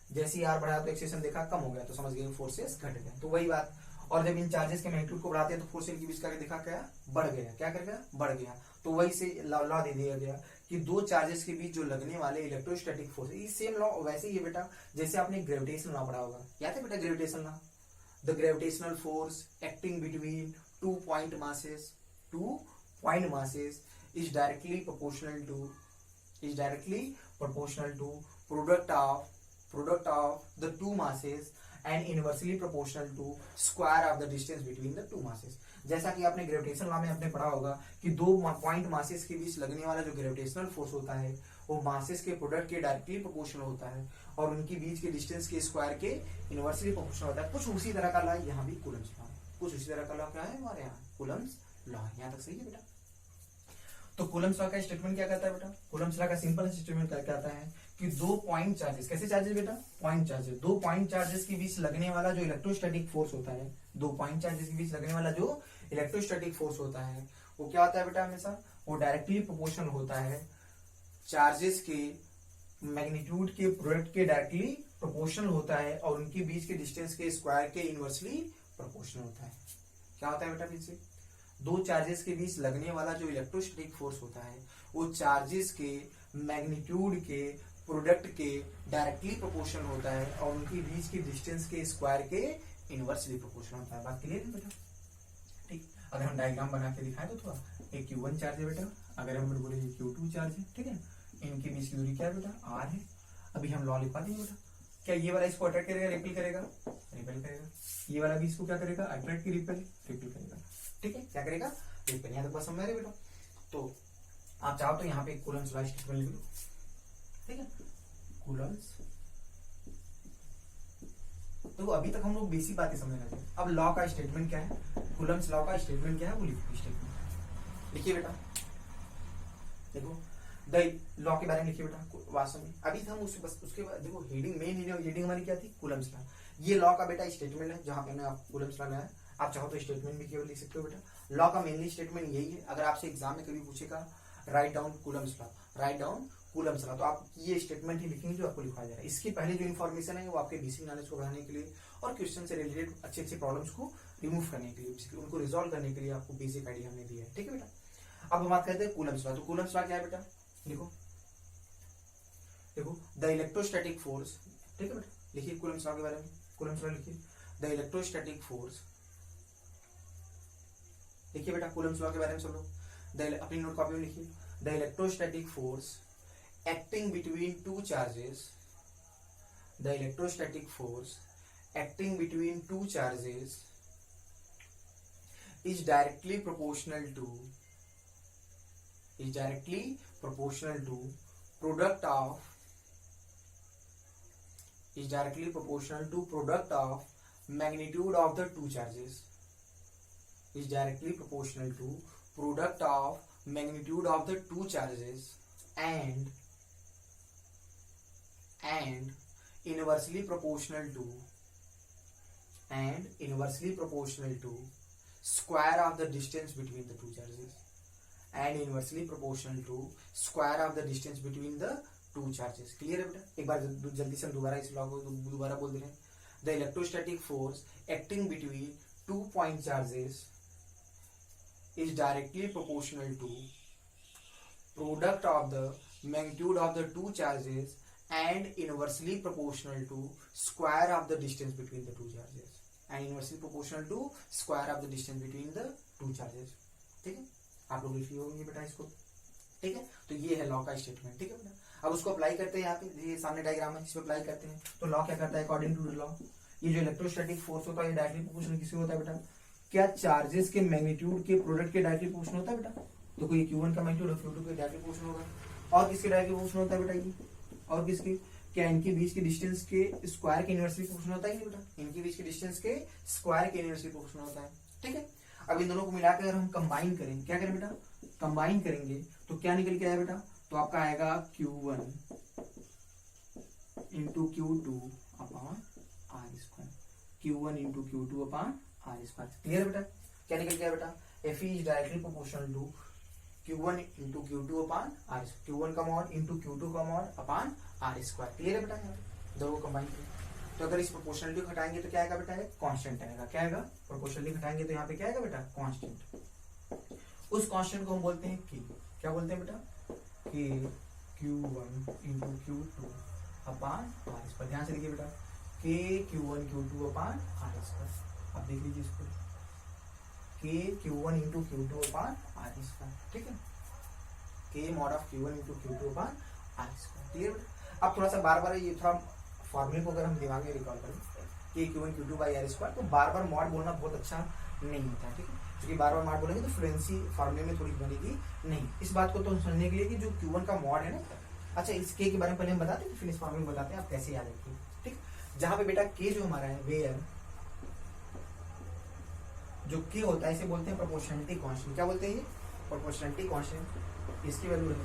जैसे ही आर बढ़ाया तो एक्सीलरेशन देखा कम हो गया, तो समझ गए फोर्सेस घट गए। तो वही बात, और जब इन चार्जेस के मैग्नीट्यूड को बढ़ाते हैं तो फोर्स इनके बीच का देखा क्या, बढ़ गया। क्या कर गया, बढ़ गया। तो वही से लॉ दे दिया गया कि दो चार्जेस के बीच जो लगने वाले इलेक्ट्रोस्टैटिक फोर्स, ये सेम लॉ वैसे ही है बेटा जैसे आपने ग्रेविटेशन लॉ पढ़ा होगा। याद है बेटा gravitation law, the gravitational force acting between 2 point masses is directly proportional to product of the two masses and inversely proportional to square of the distance between the two masses। जैसा कि आपने gravitation law में आपने पढ़ा होगा कि दो point masses के बीच लगने वाला जो ग्रेविटेशनल फोर्स होता है वो मासेस के प्रोडक्ट के डायरेक्टली प्रोपोर्शनल होता है और उनके बीच के डिस्टेंस के स्क्वायर के इनवर्सली प्रोपोर्शनल होता है। कुछ उसी तरह का लॉ यहाँ भी कूलम्स लॉ है। कुछ उसी तरह का लॉ क्या है हमारे यहाँ? कूलम्स लॉ है। यहाँ तक सही है बेटा? तो कूलम्स लॉ का स्टेटमेंट क्या कहता है बेटा? कूलम्स लॉ का सिंपल स्टेटमेंट क्या कहता है कि दो पॉइंट चार्जेस, कैसे चार्जेस बेटा? पॉइंट चार्जेस, दो पॉइंट चार्जेस के बीच लगने वाला जो इलेक्ट्रोस्टैटिक फोर्स होता है, दो पॉइंट चार्जेस के बीच लगने वाला जो इलेक्ट्रोस्टैटिक फोर्स होता है वो क्या होता है बेटा? हमेशा वो डायरेक्टली प्रोपोर्शनल होता है चार्जेस के मैग्नीट्यूड के प्रोडक्ट के डायरेक्टली प्रोपोर्शनल होता है और उनके बीच के डिस्टेंस के स्क्वायर के इनवर्सली प्रोपोर्शनल होता है। क्या होता है बेटा? फिर से दो चार्जेस के बीच लगने वाला जो इलेक्ट्रोस्टैटिक फोर्स होता है वो चार्जेस के मैग्नीट्यूड के प्रोडक्ट के डायरेक्टली प्रोपोर्शनल होता है और उनके बीच के डिस्टेंस के स्क्वायर के इनवर्सली प्रोपोर्शनल होता है। बात क्लियर है बेटा? ठीक, अगर हम डायग्राम बना के दिखाएं तो थोड़ा, एक Q1 चार्ज है बेटा, अगर हम बोले Q2 चार्ज है, ठीक है, इनके बीच की दूरी क्या है बेटा? R है। अभी हम लॉ लिखवा देंगे बेटा। क्या ये वाला इसको अट्रैक्ट करेगा, रिपेल करेगा? रिपेल करेगा। ये वाला भी इसको क्या करेगा? अट्रैक्ट की रिपेल करेगा। ठीक है, क्या करेगा? रिपेल। यहाँ तक बात समझ रहे बेटा? तो आप चाहो तो यहाँ पे कूलम्स लॉ स्टेटमेंट लिख लो, ठीक है, कूलम्स। तो अभी तक हम लोग बेसिक बातें समझ रहे थे। अब लॉ का स्टेटमेंट क्या है? कूलम्स लॉ का स्टेटमेंट क्या है वो लिखो। स्टेटमेंट लिखिए बेटा, देखो द लॉ के बारे में लिखिए बेटा। वास्तव में अभी हम उसके बाद देखो हेडिंग, मेन हेडिंग हमारी क्या थी? Coulomb's law. ये लॉ का बेटा स्टेटमेंट है जहां पे मैंने आप कूलम्स लॉ में आप चाहो तो स्टेटमेंट भी केवल लिख सकते हो बेटा। लॉ का मेनली स्टेटमेंट यही है। अगर आपसे एग्जाम में कभी पूछेगा write down Coulomb's law, write down Coulomb's law, तो आप ये स्टेटमेंट ही लिखेंगे जो आपको लिखा जाएगा। इसके पहले जो इन्फॉर्मेशन है वो आपके बेसिक नॉलेज को बढ़ाने के लिए और क्वेश्चन से रिलेटेड अच्छे अच्छे प्रॉब्लम्स को रिमूव करने के लिए, उनको रिजॉल्व करने के लिए आपको बेसिक आइडिया हमने दिया है। ठीक है बेटा? अब हम बात करते हैं कूलम्स लॉ। तो कूलम्स लॉ क्या है बेटा? देखो द इलेक्ट्रोस्टैटिक फोर्स, ठीक है बेटा, लिखिए कूलम्स लॉ के बारे में। कूलम्स लॉ लिखिए, द इलेक्ट्रोस्टैटिक फोर्स, लिखिए बेटा कूलम्स लॉ के बारे में सब लोग। अपनी नोट कॉपी में लिखिए, the electrostatic force acting between two charges, the electrostatic force acting between two charges is directly proportional to product of magnitude of the two charges, is directly proportional to product of magnitude of the two charges and inversely proportional to square of the distance between the two charges, and inversely proportional to square of the distance between the two charges। Clear है बेटा? एक बार जल्दी से हम दोबारा इस law को दोबारा बोल दे रहे हैं। The electrostatic force acting between two point charges is directly proportional to product of the magnitude of the two charges and inversely proportional to square of the distance between the two charges, and inversely proportional to square of the distance between the two charges। ठीक है, आप लोग लिखिए होंगे बेटा इसको। ठीक है, तो ये है लॉ का स्टेटमेंट। ठीक है बेटा? अब उसको अप्लाई करते हैं। यहाँ पे ये सामने डायग्राम है जिसमें अप्लाई करते हैं। तो लॉ क्या करता है? अकॉर्डिंग टू द लॉ, ये जो इलेक्ट्रोस्टैटिक फोर्स होता है ये डायरेक्टली प्रोपोर्शनल किससे होता है बेटा? क्या चार्जेस के मैग्नीट्यूड के प्रोडक्ट के डायरेक्टली प्रोपोर्शनल होता है बेटा? तो कोई Q1 का मैग्नीट्यूड और Q2 के डायरेक्टली प्रोपोर्शनल होगा। और किसके डायरेक्टली प्रोपोर्शनल होता है बेटा? ये और किसके? क्या इनके बीच के डिस्टेंस के स्क्वायर के इनवर्सली प्रोपोर्शनल होता है बेटा? इनके बीच के डिस्टेंस के स्क्वायर के इनवर्सली प्रोपोर्शनल होता है। ठीक है, अब इन दोनों को मिलाकर अगर हम कंबाइन करें, क्या करें बेटा? कंबाइन करेंगे तो क्या निकल के आएगा बेटा? तो आपका आएगा Q1 into Q2 upon R square, Q1 into Q2 upon R square. Clear बेटा? क्या निकल गया बेटा? Fe is directly proportional to Q1 into Q2 upon R, Q1 का मॉड इंटू Q2 का mod upon R square. Clear है बेटा? यहाँ दोनों को कंबाइन करें तो अगर इस प्रोपोर्शनलिटी हटाएंगे तो क्या आएगा बेटा? कांस्टेंट आएगा। क्या आएगा? प्रोपोर्शनलिटी हटाएंगे तो यहाँ पे क्या आएगा बेटा? कांस्टेंट। उस कांस्टेंट को हम बोलते हैं K। क्या बोलते हैं बेटा? K Q1 into Q2 upon R square. ध्यान से देखिए बेटा, K Q1 Q2 upon R square. अब देख लीजिए इसको, के Q1 into Q2 upon R square, ठीक है, K mod of Q1 into Q2 upon R square, clear. अब थोड़ा सा बार बार ये थोड़ा फॉर्मूले को अगर हम दिमाग में रिकॉल करें के Q1 Q2 by R square, तो बार बार मॉड बोलना बहुत अच्छा नहीं होता, ठीक है, क्योंकि बार बार मॉड बोलेंगे तो फ्लुएंसी फॉर्मूले में थोड़ी बनेगी नहीं। इस बात को तो समझने के लिए कि जो Q1 का मॉड है ना, अच्छा इस के बारे में पहले हम बताते हैं, फिर इस फॉर्मूले में बताते हैं आप कैसे याद रखिए, ठीक। जहां पे बेटा के जो हमारा है वेयर जो के होता है इसे बोलते हैं प्रोपोर्शनलिटी कांस्टेंट। क्या बोलते हैं ये? Proportionality constant. इसकी वैल्यू है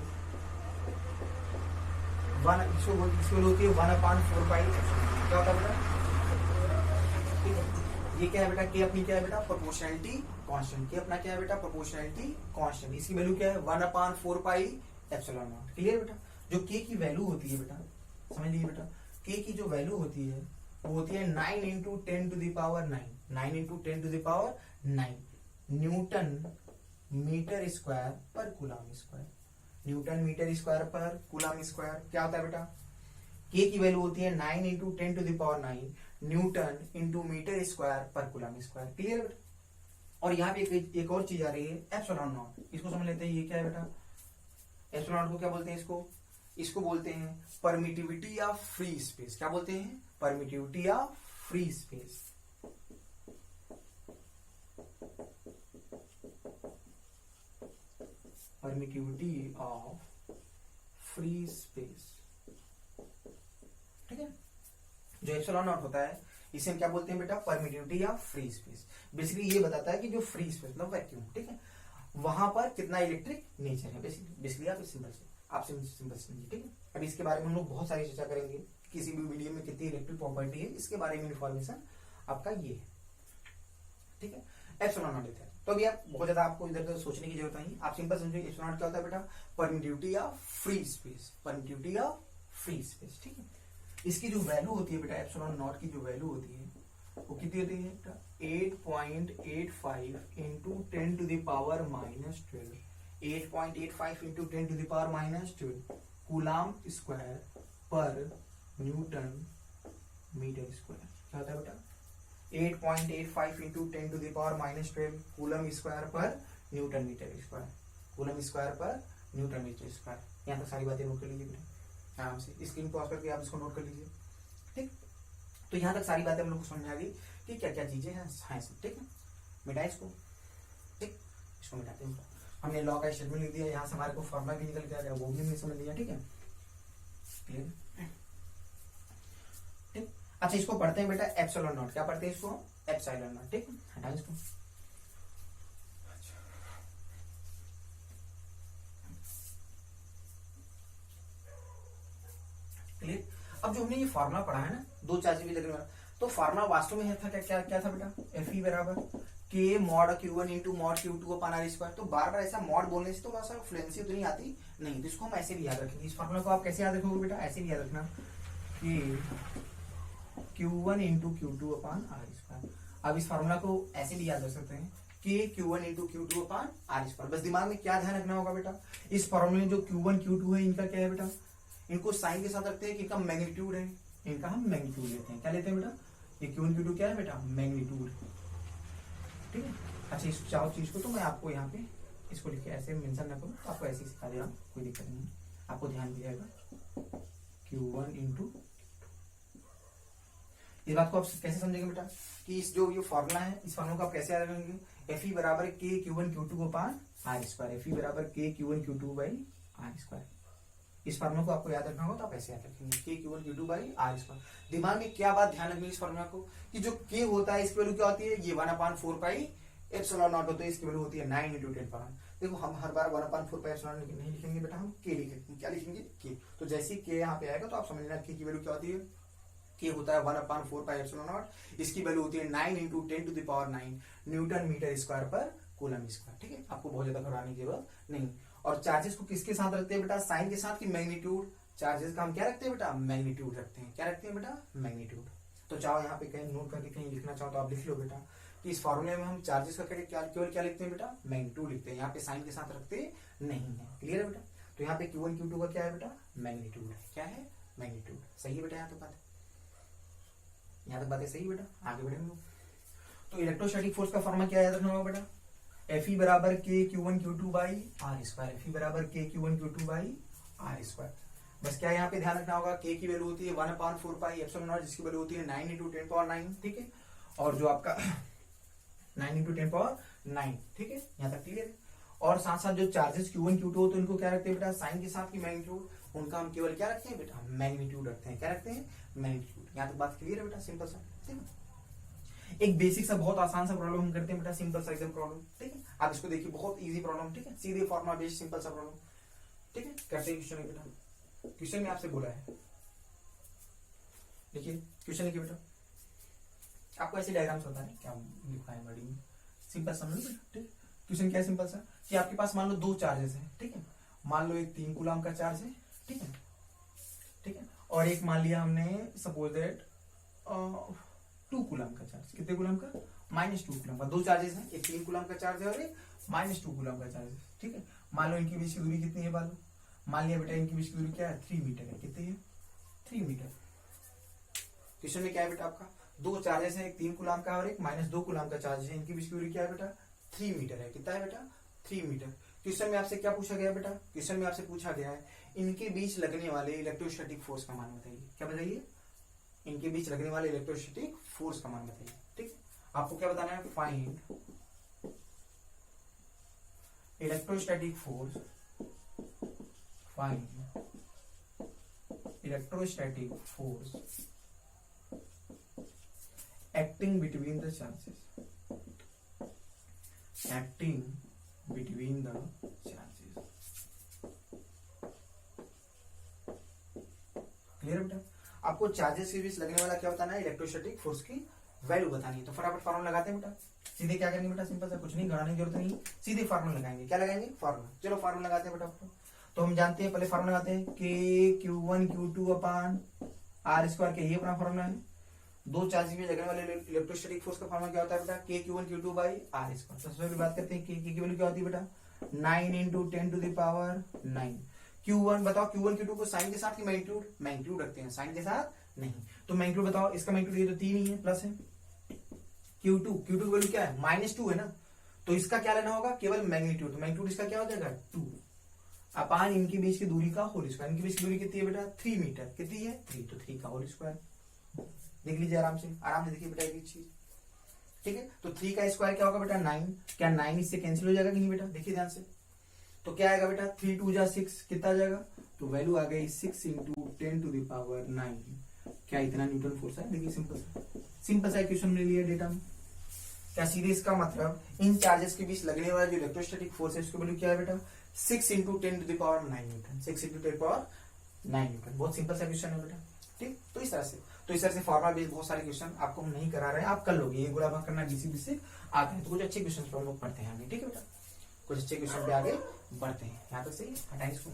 1, इसकी वैल्यू होती है 1/4 पाई। क्या होता है बेटा? ठीक है, ये क्या है बेटा? के अपनी क्या है बेटा? Proportionality constant. के अपना क्या है बेटा? Proportionality constant. इसकी वैल्यू क्या है? 1/4 पाई एप्सिलॉन नॉट। क्लियर बेटा? जो के की वैल्यू होती है बेटा, समझ लीजिए बेटा, के की जो वैल्यू होती है वो होती है 9 into 10 to the power 9, 9 into 10 to the power 9 newton metre square पर coulomb square. Newton metre square पर कूलम स्क्वायर क्या होता है बेटा? के की वैल्यू होती है 9 into 10 to the power 9 newton into metre square पर कूलम स्क्वायर। क्लियर बेटा? और यहाँ पे एक और चीज आ रही है, एप्सिलॉन नॉट। इसको समझ लेते हैं, ये क्या है बेटा? एप्सिलॉन नॉट को क्या बोलते हैं? इसको बोलते हैं परमिटिविटी ऑफ फ्री स्पेस। क्या बोलते हैं? Permittivity of free space. Permittivity of free space, ठीक है। जो एप्सिलॉन नॉट होता है इसे हम क्या बोलते हैं बेटा? Permittivity of free space. Basically ये बताता है कि जो फ्री स्पेस मतलब वैक्यूम, ठीक है, वहां पर कितना इलेक्ट्रिक नेचर है। बेसिकली आप सिंपल समझिए, ठीक है। अब इसके बारे में हम लोग बहुत सारी चर्चा करेंगे, किसी भी वीडियो में कितनी इलेक्ट्रिक प्रॉपर्टी है इसके बारे में इंफॉर्मेशन आपका ये है, ठीक है। एप्सिलॉन नॉट लेते हैं तो अभी आप बहुत ज्यादा आपको इधर उधर सोचने की जरूरत नहीं, आप सिंपल समझिए एप्सिलॉन नॉट क्या होता है बेटा? Permittivity of free space. Permittivity of free space, ठीक है। इसकी जो वैल्यू होती है बेटा, एप्सिलॉन नॉट की जो वैल्यू होती है वो कितनी होती है बेटा? 8.85 into 10 to the power -12। 8.85 into 10 to the power -12 coulomb square per newton metre square. क्या होता है बेटा? 8.85 into 10 to the power -12 coulomb square per newton metre square. Coulomb square per newton metre square. यहाँ तक सारी बातें नोट कर लीजिए बेटा आराम से, स्क्रीन पॉज करके आप इसको नोट कर लीजिए, ठीक। तो यहाँ तक सारी बातें हम लोग को समझ में आ गई कि क्या क्या चीजें हैं साइंस में, ठीक है। मिटाए इसको, ठीक, इसको मिटाते हैं। हमने लॉ का स्टेटमेंट लिख दिया, यहाँ से हमारे को फॉर्मूला भी निकल के आ गया, वो भी हमने समझ लिया, ठीक है, क्लियर, ठीक। अच्छा इसको पढ़ते हैं बेटा एप्सिलॉन नॉट। क्या पढ़ते हैं इसको? एप्सिलॉन नॉट, ठीक। हटाएं इसको। क्लियर। अब जो हमने ये फार्मूला पढ़ा है ना, 2-4 चीजें लगने वाला, तो फार्मूला वास्तव में था क्या था बेटा? एफ ई बराबर K mod Q1 into mod Q2 upon R square. तो बार बार ऐसा मॉड बोलने से तो बस फ्लुएंसी उतनी आती नहीं, तो इसको हम ऐसे भी याद रखेंगे। इस फार्मूला को आप कैसे याद रखोगे बेटा? ऐसे भी याद रखना कि Q1 into Q2 upon R square. अब इस फार्मूला को ऐसे भी याद रख सकते हैं कि Q1 into Q2 upon R square. बस दिमाग में क्या ध्यान रखना होगा बेटा? इस फार्मूले में जो Q1 Q2 है इनका क्या है बेटा? इनको साइन के साथ रखते हैं कि इनका मैग्नीट्यूड है, इनका हम मैग्नीट्यूड लेते हैं। क्या लेते हैं बेटा? ये Q1 Q2 क्या है बेटा? मैग्नीट्यूड, ठीक है। अच्छा इस चारों चीज को तो मैं आपको यहाँ पे इसको लिख के ऐसे मेंशन ना करूँ, तो आपको ऐसे ही सिखा दे रहा हूँ, कोई दिक्कत नहीं है, आपको ध्यान दिया जाएगा। Q1 इंटू, इस बात को आप कैसे समझेंगे बेटा कि इस जो ये फॉर्मूला है इस फॉर्मूला को आप कैसे याद रखेंगे? एफ ई बराबर K Q1 Q2 upon R square. F E बराबर K Q1 Q2 by R square. इस फार्मूला को आपको याद रखना होगा तो आप ऐसे याद रखेंगे के Q1 Q2 by R square. दिमाग में क्या बात ध्यान रखनी इस फार्मूला को कि जो के होता है इसकी वैल्यू क्या होती है? ये 1/4 पाई एप्सिलॉन नॉट होता है, इसकी वैल्यू होती है 9 इंटू 10 पावर। देखो हम हर बार 1/4 पाई एप्सिलॉन नहीं लिखेंगे बेटा, हम के लिखेंगे। क्या लिखेंगे? के। तो जैसे ही के यहाँ पे आएगा तो आप समझ लेना के की वैल्यू क्या होती है? के होता है 1/4 पाई एप्सिलॉन नॉट, इसकी वैल्यू होती है 9 into 10 to the power 9 newton metre square पर कूलम स्क्वायर, ठीक है। आपको बहुत ज्यादा घबराने की जरूरत नहीं। और चार्जेस को किसके साथ रखते हैं बेटा? साइन के साथ की मैग्नीट्यूड। चार्जेस का हम क्या रखते हैं बेटा? मैग्नीट्यूड रखते हैं। क्या रखते हैं बेटा? मैग्नीट्यूड। तो चाहो यहाँ पे कहीं नोट करके कहीं लिखना चाहो तो आप लिख लो बेटा कि इस फॉर्मूले में हम चार्जेस का केवल क्या लिखते हैं बेटा? मैग्नीट्यूड लिखते हैं, यहाँ पे साइन के साथ रखते नहीं है। क्लियर है बेटा? तो यहाँ पे Q1 Q2 का क्या है बेटा? मैग्नीट्यूड है। क्या है? मैग्नीट्यूड। सही है बेटा? यहाँ तक बात, यहाँ तक बातें सही बेटा? आगे बढ़े हम लोग। तो इलेक्ट्रोस्टैटिक फोर्स का फॉर्मूला क्या याद रखना होगा बेटा? एफ ई बराबर K Q one Q two by R square, F E बराबर K Q one Q two by R square. बस क्या यहाँ पे ध्यान रखना होगा, के की वैल्यू होती है 1/4 एप्सिलॉन नॉट, जिसकी वैल्यू होती है 9 × 10⁹, ठीक है। और जो आपका 9 × 10⁹, ठीक है, यहाँ तक क्लियर है। और साथ साथ जो चार्जेस Q1 Q2 हो तो इनको क्या रखते हैं बेटा, साइन के साथ की मैग्नीट्यूड, उनका हम केवल क्या रखते हैं बेटा, मैग्नीट्यूड रखते हैं। क्या रखते हैं, मैग्नीट्यूड। यहाँ तक बात क्लियर है बेटा, सिंपल सा, ठीक है। एक बेसिक सा बहुत आसान सा प्रॉब्लम हम करते हैं बेटा, सिंपल सा एकदम प्रॉब्लम, ठीक है। आप इसको देखिए, बहुत इजी प्रॉब्लम, ठीक है, सीधे फॉर्मुला बेस्ड सिंपल सा प्रॉब्लम, ठीक है। करते हैं क्वेश्चन बेटा। क्वेश्चन में आपसे बोला है, देखिए क्वेश्चन लिखिए बेटा, आपको ऐसे डायग्राम्स होता है, क्या लिखा है बड़ी में, सिंपल समझ लो, ठीक। क्वेश्चन क्या है, सिंपल सा, कि आपके पास मान लो दो चार्जेस हैं, ठीक है। मान लो एक 3 कूलम का चार्ज है, ठीक है, ठीक है, और एक मान लिया हमने सपोज दैट 2 कूलम का चार्ज। कितने कूलम का, -2 कूलम का। दो चार्जेस हैं, एक 3 कूलम का चार्ज है और एक -2 कूलम का चार्ज है, ठीक है। मान लो इनकी बीच की दूरी कितनी है, मान लिया बेटा इनकी बीच की दूरी क्या है, 3 मीटर है। कितनी है, 3 मीटर। क्वेश्चन में क्या है बेटा, आपका दो चार्जेस हैं, एक 3 कूलम का और एक -2 कूलम का चार्ज है, इनकी बीच की दूरी क्या है बेटा, 3 मीटर है। कितना है बेटा, 3 मीटर। क्वेश्चन में आपसे क्या पूछा गया बेटा, क्वेश्चन में आपसे पूछा गया है इनके बीच लगने वाले इलेक्ट्रोस्टैटिक फोर्स का मान बताइए। क्या बताइए, इनके बीच लगने वाले इलेक्ट्रोस्टैटिक फोर्स का मान बताइए, ठीक। आपको क्या बताना है, find electrostatic force, find electrostatic force acting between the charges, acting between the charges. Clear बेटा, आपको चार्जेस के बीच लगने वाला क्या बताना है, इलेक्ट्रोस्टैटिक फोर्स की वैल्यू बतानी है। तो फटाफट फार्मूला लगाते हैं बेटा, सीधे क्या करेंगे बेटा, सिंपल सा, कुछ नहीं घड़ाने की जरूरत नहीं, सीधे फार्मूला लगाएंगे। क्या लगाएंगे, फार्मूला। चलो फार्मूला लगाते हैं बेटा। तो हम जानते हैं, पहले फार्मूला लगाते हैं, के Q1 Q2 upon R square के, ये अपना फार्मूला है। दो चार्ज में लगने वाले इलेक्ट्रोस्टैटिक फोर्स का फार्मूला क्या होता है बेटा, के Q1 Q2 by R square. सबसे पहले बात करते हैं के की वैल्यू क्या होती है बेटा, 9 × 10⁹। Q1 बताओ, Q1 Q2 को साइन के साथ ही मैग्नीट्यूड रखते हैं, साइन के साथ नहीं। तो मैग्नीट्यूड बताओ, इसका मैग्नीट्यूड ये तो 3 ही है, प्लस है। Q2 की वैल्यू क्या है, -2 है ना, तो इसका क्या लेना होगा, केवल मैग्नीट्यूड। तो मैग्नीट्यूड इसका क्या हो जाएगा, 2 अपान इनके बीच की दूरी का होल स्क्वायर। इनके बीच की दूरी कितनी है बेटा, 3 मीटर। कितनी है, 3, तो 3 का होल स्क्वायर। देख लीजिए आराम से देखिए बेटा एक चीज, ठीक है। तो 3 का स्क्वायर क्या होगा बेटा, 9। क्या 9 इससे कैंसिल हो जाएगा कि नहीं बेटा, देखिए ध्यान से। तो क्या आएगा बेटा, 3 2 जा 6, कितना आ जाएगा, तो वैल्यू आ गई 6 × 10⁹। क्या इतना न्यूटन फोर्स है। देखिए सिंपल सा इक्वेशन ले लिया डेटा में। क्या सीधे इसका मतलब इन चार्जेस के बीच लगने वाला जो इलेक्ट्रोस्टैटिक फोर्स है उसकी वैल्यू क्या है बेटा, 6 × 10⁹ न्यूटन, 6 × 10⁹ न्यूटन। बहुत सिंपल सा क्वेश्चन है बेटा, ठीक। तो इस तरह से फॉर्मुला बेस्ड बहुत सारे क्वेश्चन आपको हम नहीं करा रहे हैं, आप कर लोगे। ये गुणा भाग करना बीसी से आते हैं, तो कुछ अच्छे क्वेश्चन पर हम लोग पढ़ते हैं आगे, ठीक है बेटा। कुछ अच्छे क्वेश्चन पे आगे बढ़ते हैं। यहाँ तक सही, हटाएं इसको।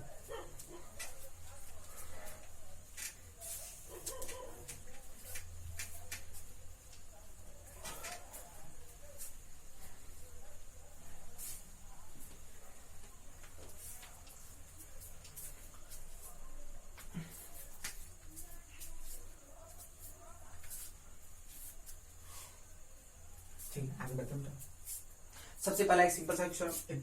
ठीक है, आगे बढ़ते हैं बेटा। सबसे पहला एक सिंपल सा क्वेश्चन करते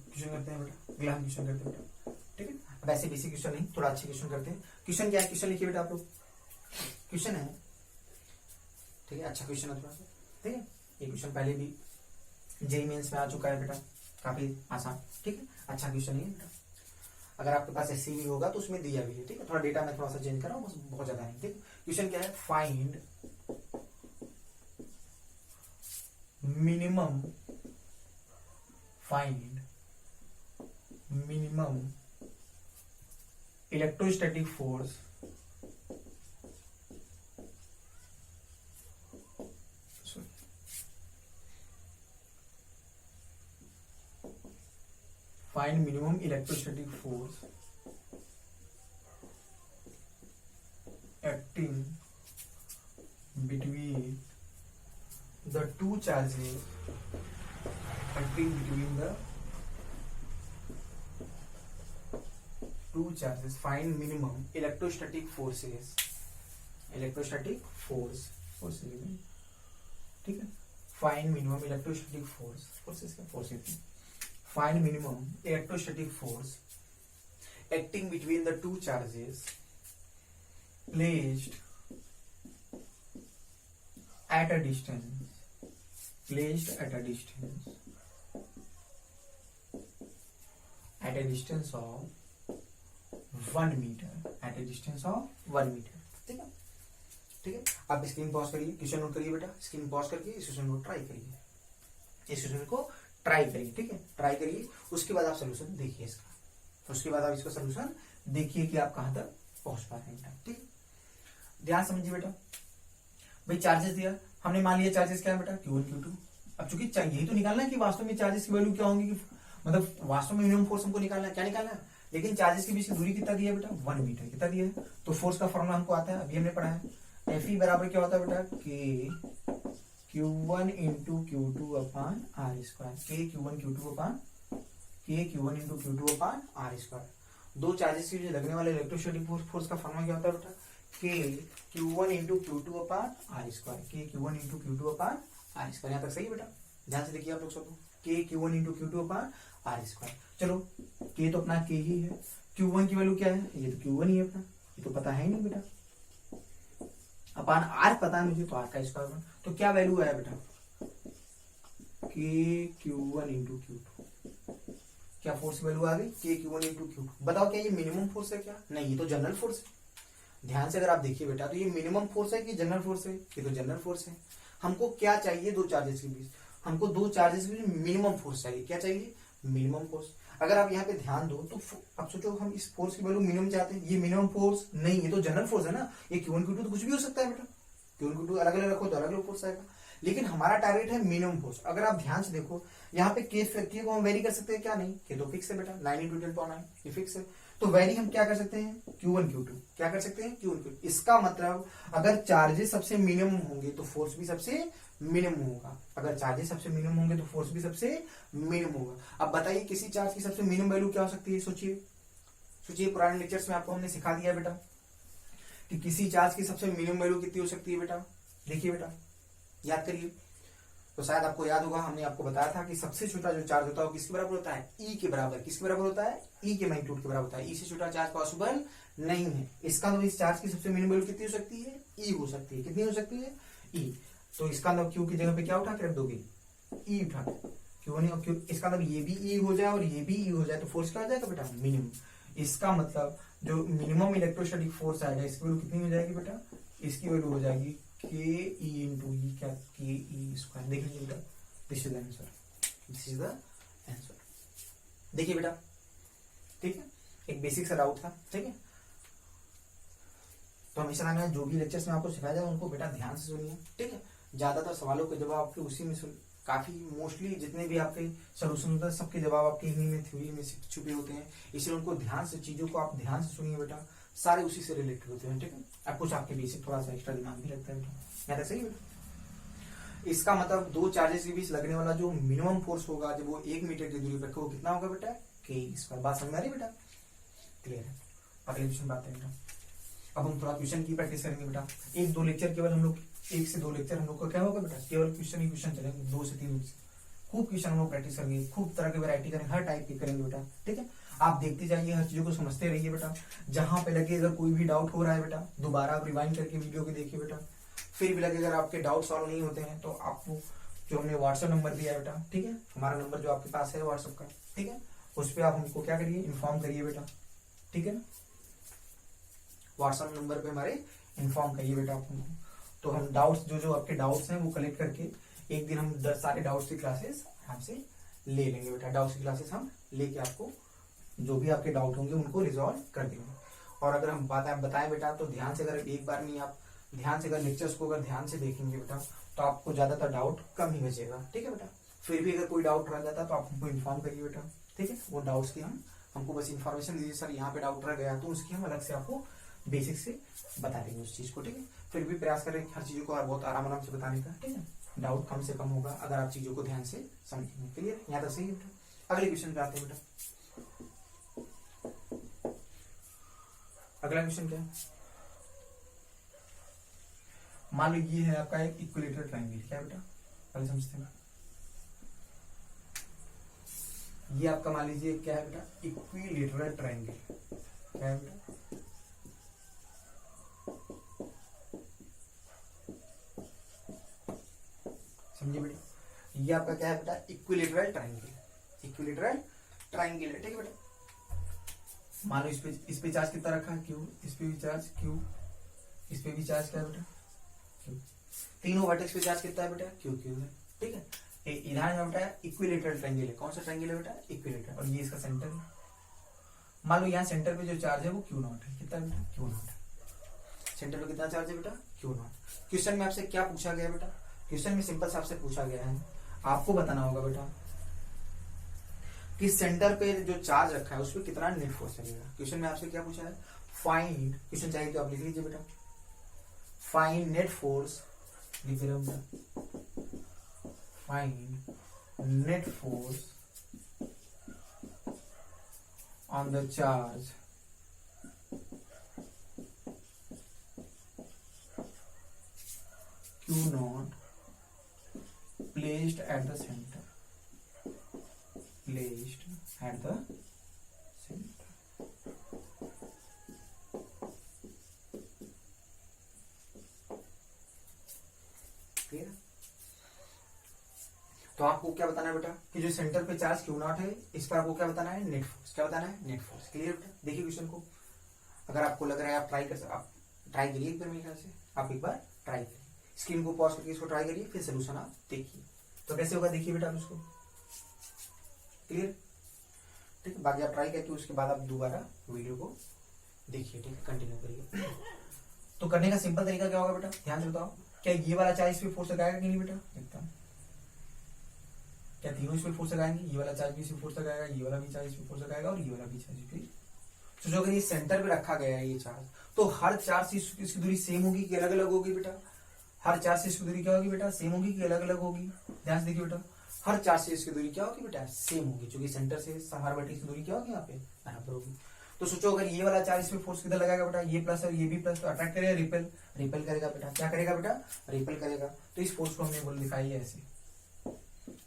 हैं बेटा, अगला हम क्वेश्चन करते हैं बेटा, ठीक है। अब ऐसे बेसिक क्वेश्चन नहीं, थोड़ा अच्छे क्वेश्चन करते हैं। क्वेश्चन क्या है, क्वेश्चन लिखिए बेटा आप लोग। क्वेश्चन है, ठीक है, अच्छा क्वेश्चन है थोड़ा सा, ठीक है। ये क्वेश्चन पहले भी जेईई मेंस में आ चुका है बेटा, काफी आसान, ठीक है। अच्छा क्वेश्चन है बेटा। अगर आपके पास एससी भी होगा तो उसमें दिया भी है, ठीक है। थोड़ा डेटा में थोड़ा सा चेंज कर रहा हूँ, बस बहुत ज्यादा नहीं, ठीक। क्वेश्चन क्या है, find minimum electrostatic force acting between the two charges, find minimum electrostatic forces, ठीक है। फाइंड मिनिमम इलेक्ट्रोस्टैटिक फोर्सेस का force find minimum electrostatic force acting between the two charges placed at a distance at a distance of 1 meter at a distance of 1 meter। ठीक है, ठीक है। आप screen pause करिए, question note करिए बेटा, screen pause करके इस क्वेश्चन को ट्राई करिए, इस क्वेश्चन को ट्राई करिए। ठीक है, ट्राई करिए, उसके बाद आप सोल्यूशन देखिए इसका, उसके बाद आप इसका सोल्यूशन देखिए कि आप कहां तक पहुंच पा रहे हैं। ठीक है, ध्यान समझिए बेटा। भाई चार्जेस दिया हमने, मान लिया चार्जेस क्या है बेटा, Q1 Q2। अब चूंकि यही तो निकालना है कि वास्तव में चार्जेस की वैल्यू क्या होंगी, कि मतलब वास्तव में मिनिमम फोर्स हमको निकालना है, क्या निकालना है, लेकिन चार्जेस के बीच की दूरी कितना दिया है बेटा, 1 मीटर कितना दिया है। तो फोर्स का फॉर्मूला हमको आता है, अभी हमने पढ़ा है, Fe बराबर क्या होता है बेटा, K Q1 into Q2 upon R square, K Q1 into Q2 upon R square. दो चार्जेस के बीच लगने वाले इलेक्ट्रोस्टैटिक फोर्स का फॉर्मूला क्या होता है बेटा, K Q1 into Q2 upon R square, K Q1 into Q2 upon R square. यहाँ तक सही है बेटा, ध्यान से देखिए आप लोग सब, K Q1 into Q2 upon R square. चलो K तो अपना K ही है, Q1 की वैल्यू क्या है, ये तो Q1 ही है अपना, ये तो पता है ही नहीं बेटा, अपान आर पता है मुझे, तो आर का स्क्वायर। तो क्या वैल्यू आया बेटा, K Q1 इंटू Q2, क्या फोर्स वैल्यू आ गई, K Q1 इंटू Q2। बताओ क्या ये मिनिमम फोर्स है क्या, नहीं, ये तो जनरल फोर्स है। ध्यान से अगर आप देखिए बेटा, तो ये मिनिमम फोर्स है कि जनरल फोर्स है, ये तो जनरल फोर्स है। हमको क्या चाहिए, दो चार्जेस के बीच, हमको दो चार्जेस के बीच मिनिमम फोर्स चाहिए, क्या चाहिए, मिनिमम फोर्स। अगर आप यहाँ पे ध्यान दो तो अब सोचो हम इस फोर्स की वैल्यू मिनिमम चाहते हैं, ये मिनिमम फोर्स नहीं, ये तो जनरल फोर्स है ना, ये Q1 Q2 तो कुछ भी हो सकता है बेटा, Q1 Q2 अलग अलग रखो तो अलग अलग फोर्स आएगा, लेकिन हमारा टारगेट है मिनिमम फोर्स। अगर आप ध्यान से देखो यहाँ पे के को हम वेरी कर सकते हैं क्या, नहीं, के तो फिक्स है बेटा, 9 इंटू 10⁹ ये फिक्स है। तो वेरी हम क्या कर सकते हैं, Q1 Q2, क्या कर सकते हैं, Q1 Q2। इसका मतलब अगर चार्जेस सबसे मिनिमम होंगे तो फोर्स भी सबसे मिनिमम होगा, अगर चार्जेस सबसे मिनिमम होंगे तो फोर्स भी सबसे मिनिमम होगा। अब बताइए किसी चार्ज की सबसे मिनिमम वैल्यू क्या हो सकती है, सोचिए सोचिए, पुराने लेक्चर्स में आपको हमने सिखा दिया बेटा कि किसी चार्ज की सबसे मिनिमम वैल्यू कितनी हो सकती है बेटा, देखिए बेटा याद करिए। तो शायद आपको याद होगा, हमने आपको बताया था कि सबसे छोटा जो चार्ज होता है वो किसके बराबर होता है, ई के बराबर। किसके बराबर होता है, ई के मैग्नीट्यूड के बराबर होता है। ई से छोटा चार्ज पॉसिबल नहीं है। इसका मतलब इस चार्ज की सबसे मिनिमम वैल्यू कितनी हो सकती है, ई हो सकती है। कितनी हो सकती है, ई। तो इसका मतलब क्यू की जगह पे क्या उठा के रख दोगे, ई उठा के, क्यों नहीं, क्यों, इसका मतलब ये भी ई हो जाए और ये भी ई हो जाए तो फोर्स क्या हो जाएगा बेटा, मिनिमम। इसका मतलब जो मिनिमम इलेक्ट्रोस्टैटिक फोर्स आएगा इसकी वैल्यू कितनी हो जाएगी बेटा, इसकी वैल्यू हो जाएगी के ई इंटू ई, क्या, के ई स्क्वायर। देख लीजिए बेटा, this is the answer, this is the answer. देखिए बेटा, ठीक है, एक बेसिक सा डाउट था, ठीक है। तो हमेशा ना जो भी लेक्चर्स में आपको सिखाया जाए उनको बेटा ध्यान से सुनिए, ठीक है। ज्यादातर सवालों के जवाब आपके उसी में काफी मोस्टली जितने भी आपके सोल्यूशन होते हैं सबके जवाब आपके इन्हीं में, थ्योरी में छुपे होते हैं। इसलिए उनको ध्यान से, चीजों को आप ध्यान से सुनिए बेटा, सारे उसी से रिलेटेड होते हैं, ठीक है। अब कुछ आपके बेसिक थोड़ा सा एक्स्ट्रा दिमाग भी लगता है बेटा, याद है, सही बेटा। इसका मतलब दो चार्जेस के बीच लगने वाला जो मिनिमम फोर्स होगा जब वो 1 मीटर की दूरी पर, वो कितना होगा बेटा, के स्क्वायर। बात समझ में आ रही बेटा, क्लियर है। अगले क्वेश्चन बात है बेटा, अब हम थोड़ा क्वेश्चन की प्रैक्टिस करेंगे बेटा। एक दो लेक्चर केवल हम लोग, 1 से 2 लेक्चर हम लोग का क्या होगा बेटा, केवल क्वेश्चन ही क्वेश्चन चलेंगे, 2 से 3 खूब क्वेश्चन हम लोग प्रैक्टिस करेंगे, खूब तरह की वैरायटी करेंगे, हर टाइप की करेंगे बेटा, ठीक है। आप देखते जाइए, हर चीजों को समझते रहिए बेटा। जहां पे लगे अगर कोई भी डाउट हो रहा है बेटा, दोबारा आप रिवाइंड करके वीडियो को देखिए बेटा। फिर भी लगे अगर आपके डाउट सॉल्व नहीं होते हैं तो आपको जो हमने व्हाट्सएप नंबर दिया है बेटा, ठीक है, हमारा नंबर जो आपके पास है व्हाट्सएप का, ठीक है, उस पर आप हमको क्या करिए, इन्फॉर्म करिए बेटा, ठीक है ना। व्हाट्सएप नंबर पे हमारे इन्फॉर्म करिए बेटा आप हमको। तो हम डाउट्स जो आपके डाउट्स हैं वो कलेक्ट करके एक दिन हम 10 सारे डाउट्स की क्लासेस हमसे ले लेंगे बेटा। डाउट्स की क्लासेस हम लेके आपको जो भी आपके डाउट होंगे उनको रिजॉल्व कर देंगे। और अगर हम बताएं बेटा तो ध्यान से, अगर एक बार नहीं आप ध्यान से अगर लेक्चर्स को अगर ध्यान से देखेंगे बेटा तो आपको ज्यादातर डाउट कम ही बचेगा, ठीक है बेटा। फिर भी अगर कोई डाउट रह जाता तो आप हमको इन्फॉर्म करिए बेटा, ठीक है। वो डाउट्स की हमको बस इन्फॉर्मेशन दीजिए, सर यहाँ पे डाउट रह गया, तो उसकी हम अलग से आपको बेसिक से बता देंगे उस चीज को, ठीक है। फिर भी प्रयास करें हर चीजों को बहुत आराम से बताने का, ठीक है। डाउट कम से कम होगा अगर आप चीजों को ध्यान से समझेंगे, क्लियर, यहाँ तक सही है बेटा। अगले क्वेश्चन पे आते हैं बेटा। अगला क्वेश्चन क्या है, मान लो ये है आपका एक इक्विलेटरल ट्रायंगल, क्या बेटा, पहले समझते हैं। ये आपका मान लीजिए क्या है बेटा, इक्विलेटरल ट्रायंगल। क्या है बेटा, समझिए बेटा, ये आपका क्या है बेटा, इक्विलेटरल ट्रायंगल। इक्विलेटरल ट्रायंगल है, ठीक है बेटा। मान लो इस पे चार्ज कितना रखा है, क्यू, इस पे भी चार्ज क्यू, इस पे भी चार्ज क्या है बेटा, क्यू। तीनों वर्टेक्स पे चार्ज कितना है बेटा, क्यू क्यू है, ठीक है। इधर में बेटा इक्विलेटरल ट्रायंगल है। कौन सा ट्रायंगल है बेटा, इक्विलेटरल। और ये इसका सेंटर है। मान लो यहाँ सेंटर पे जो चार्ज है वो क्यू नॉट है। कितना बेटा, क्यू नॉट है। सेंटर पे कितना चार्ज है बेटा, क्यू नॉट। क्वेश्चन में आपसे क्या पूछा गया बेटा, क्वेश्चन में सिंपल से आपसे पूछा गया है, आपको बताना होगा बेटा कि सेंटर पे जो चार्ज रखा है उस पर कितना नेट फोर्स लगेगा। क्वेश्चन में आपसे क्या पूछा है, फाइंड, क्वेश्चन चाहिए तो आप लिख लीजिए बेटा, फाइंड नेट फोर्स, लिख रहे हो, find net force on the charge Q naught placed at the center, placed at the center। Clear. तो आपको क्या बताना है बेटा कि जो सेंटर पे चार्ज Q नॉट है इस पर आपको क्या बताना है, नेट फोर्स। क्या बताना है, नेट फोर्स। क्लियर बेटा। देखिए क्वेश्चन को, अगर आपको लग रहा है आप ट्राई कर सकते, आप ट्राई करिए एक बार, मेरे ख्याल से आप एक बार ट्राई करिए, स्क्रीन को पॉज करके इसको ट्राई करिए, फिर सोल्यूशन आप देखिए तो कैसे होगा, देखिए बेटा आप उसको। क्लियर, ठीक है। बाकी आप ट्राई करके उसके बाद आप दोबारा वीडियो को देखिए, ठीक है, कंटिन्यू करिए। तो करने का सिंपल तरीका क्या होगा बेटा, ध्यान से बताओ, क्या ये वाला चार्ज इस पे फोर्स लगाएगा कि नहीं बेटा, एकदम। क्या तीनों इस पे फोर्स लगाएंगे, ये वाला चार्ज भी इस पे फोर्स लगाएगा, ये वाला भी चार्ज इस पे फोर्स लगाएगा और ये वाला भी चार्ज इस पे। तो जो अगर ये सेंटर पे रखा गया है ये चार्ज, तो हर चार्ज से इसकी दूरी सेम होगी कि अलग अलग होगी बेटा, हर चार्ज से इसकी दूरी क्या होगी बेटा, सेम होगी कि अलग अलग होगी। ध्यान से देखिए बेटा, हर चार्ज से इसकी दूरी क्या होगी बेटा, सेम होगी, क्योंकि सेंटर से हर वर्टेक्स की दूरी क्या होगी यहाँ पे, बराबर होगी। तो सोचो अगर ये वाला चार्ज इसमें फोर्स किधर लगाएगा बेटा, ये प्लस और ये भी प्लस, तो अट्रैक्ट करेगा, रिपेल, रिपेल करेगा बेटा। क्या करेगा बेटा, रिपेल करेगा। तो इस फोर्स को हमने बोल दिखाई है ऐसे,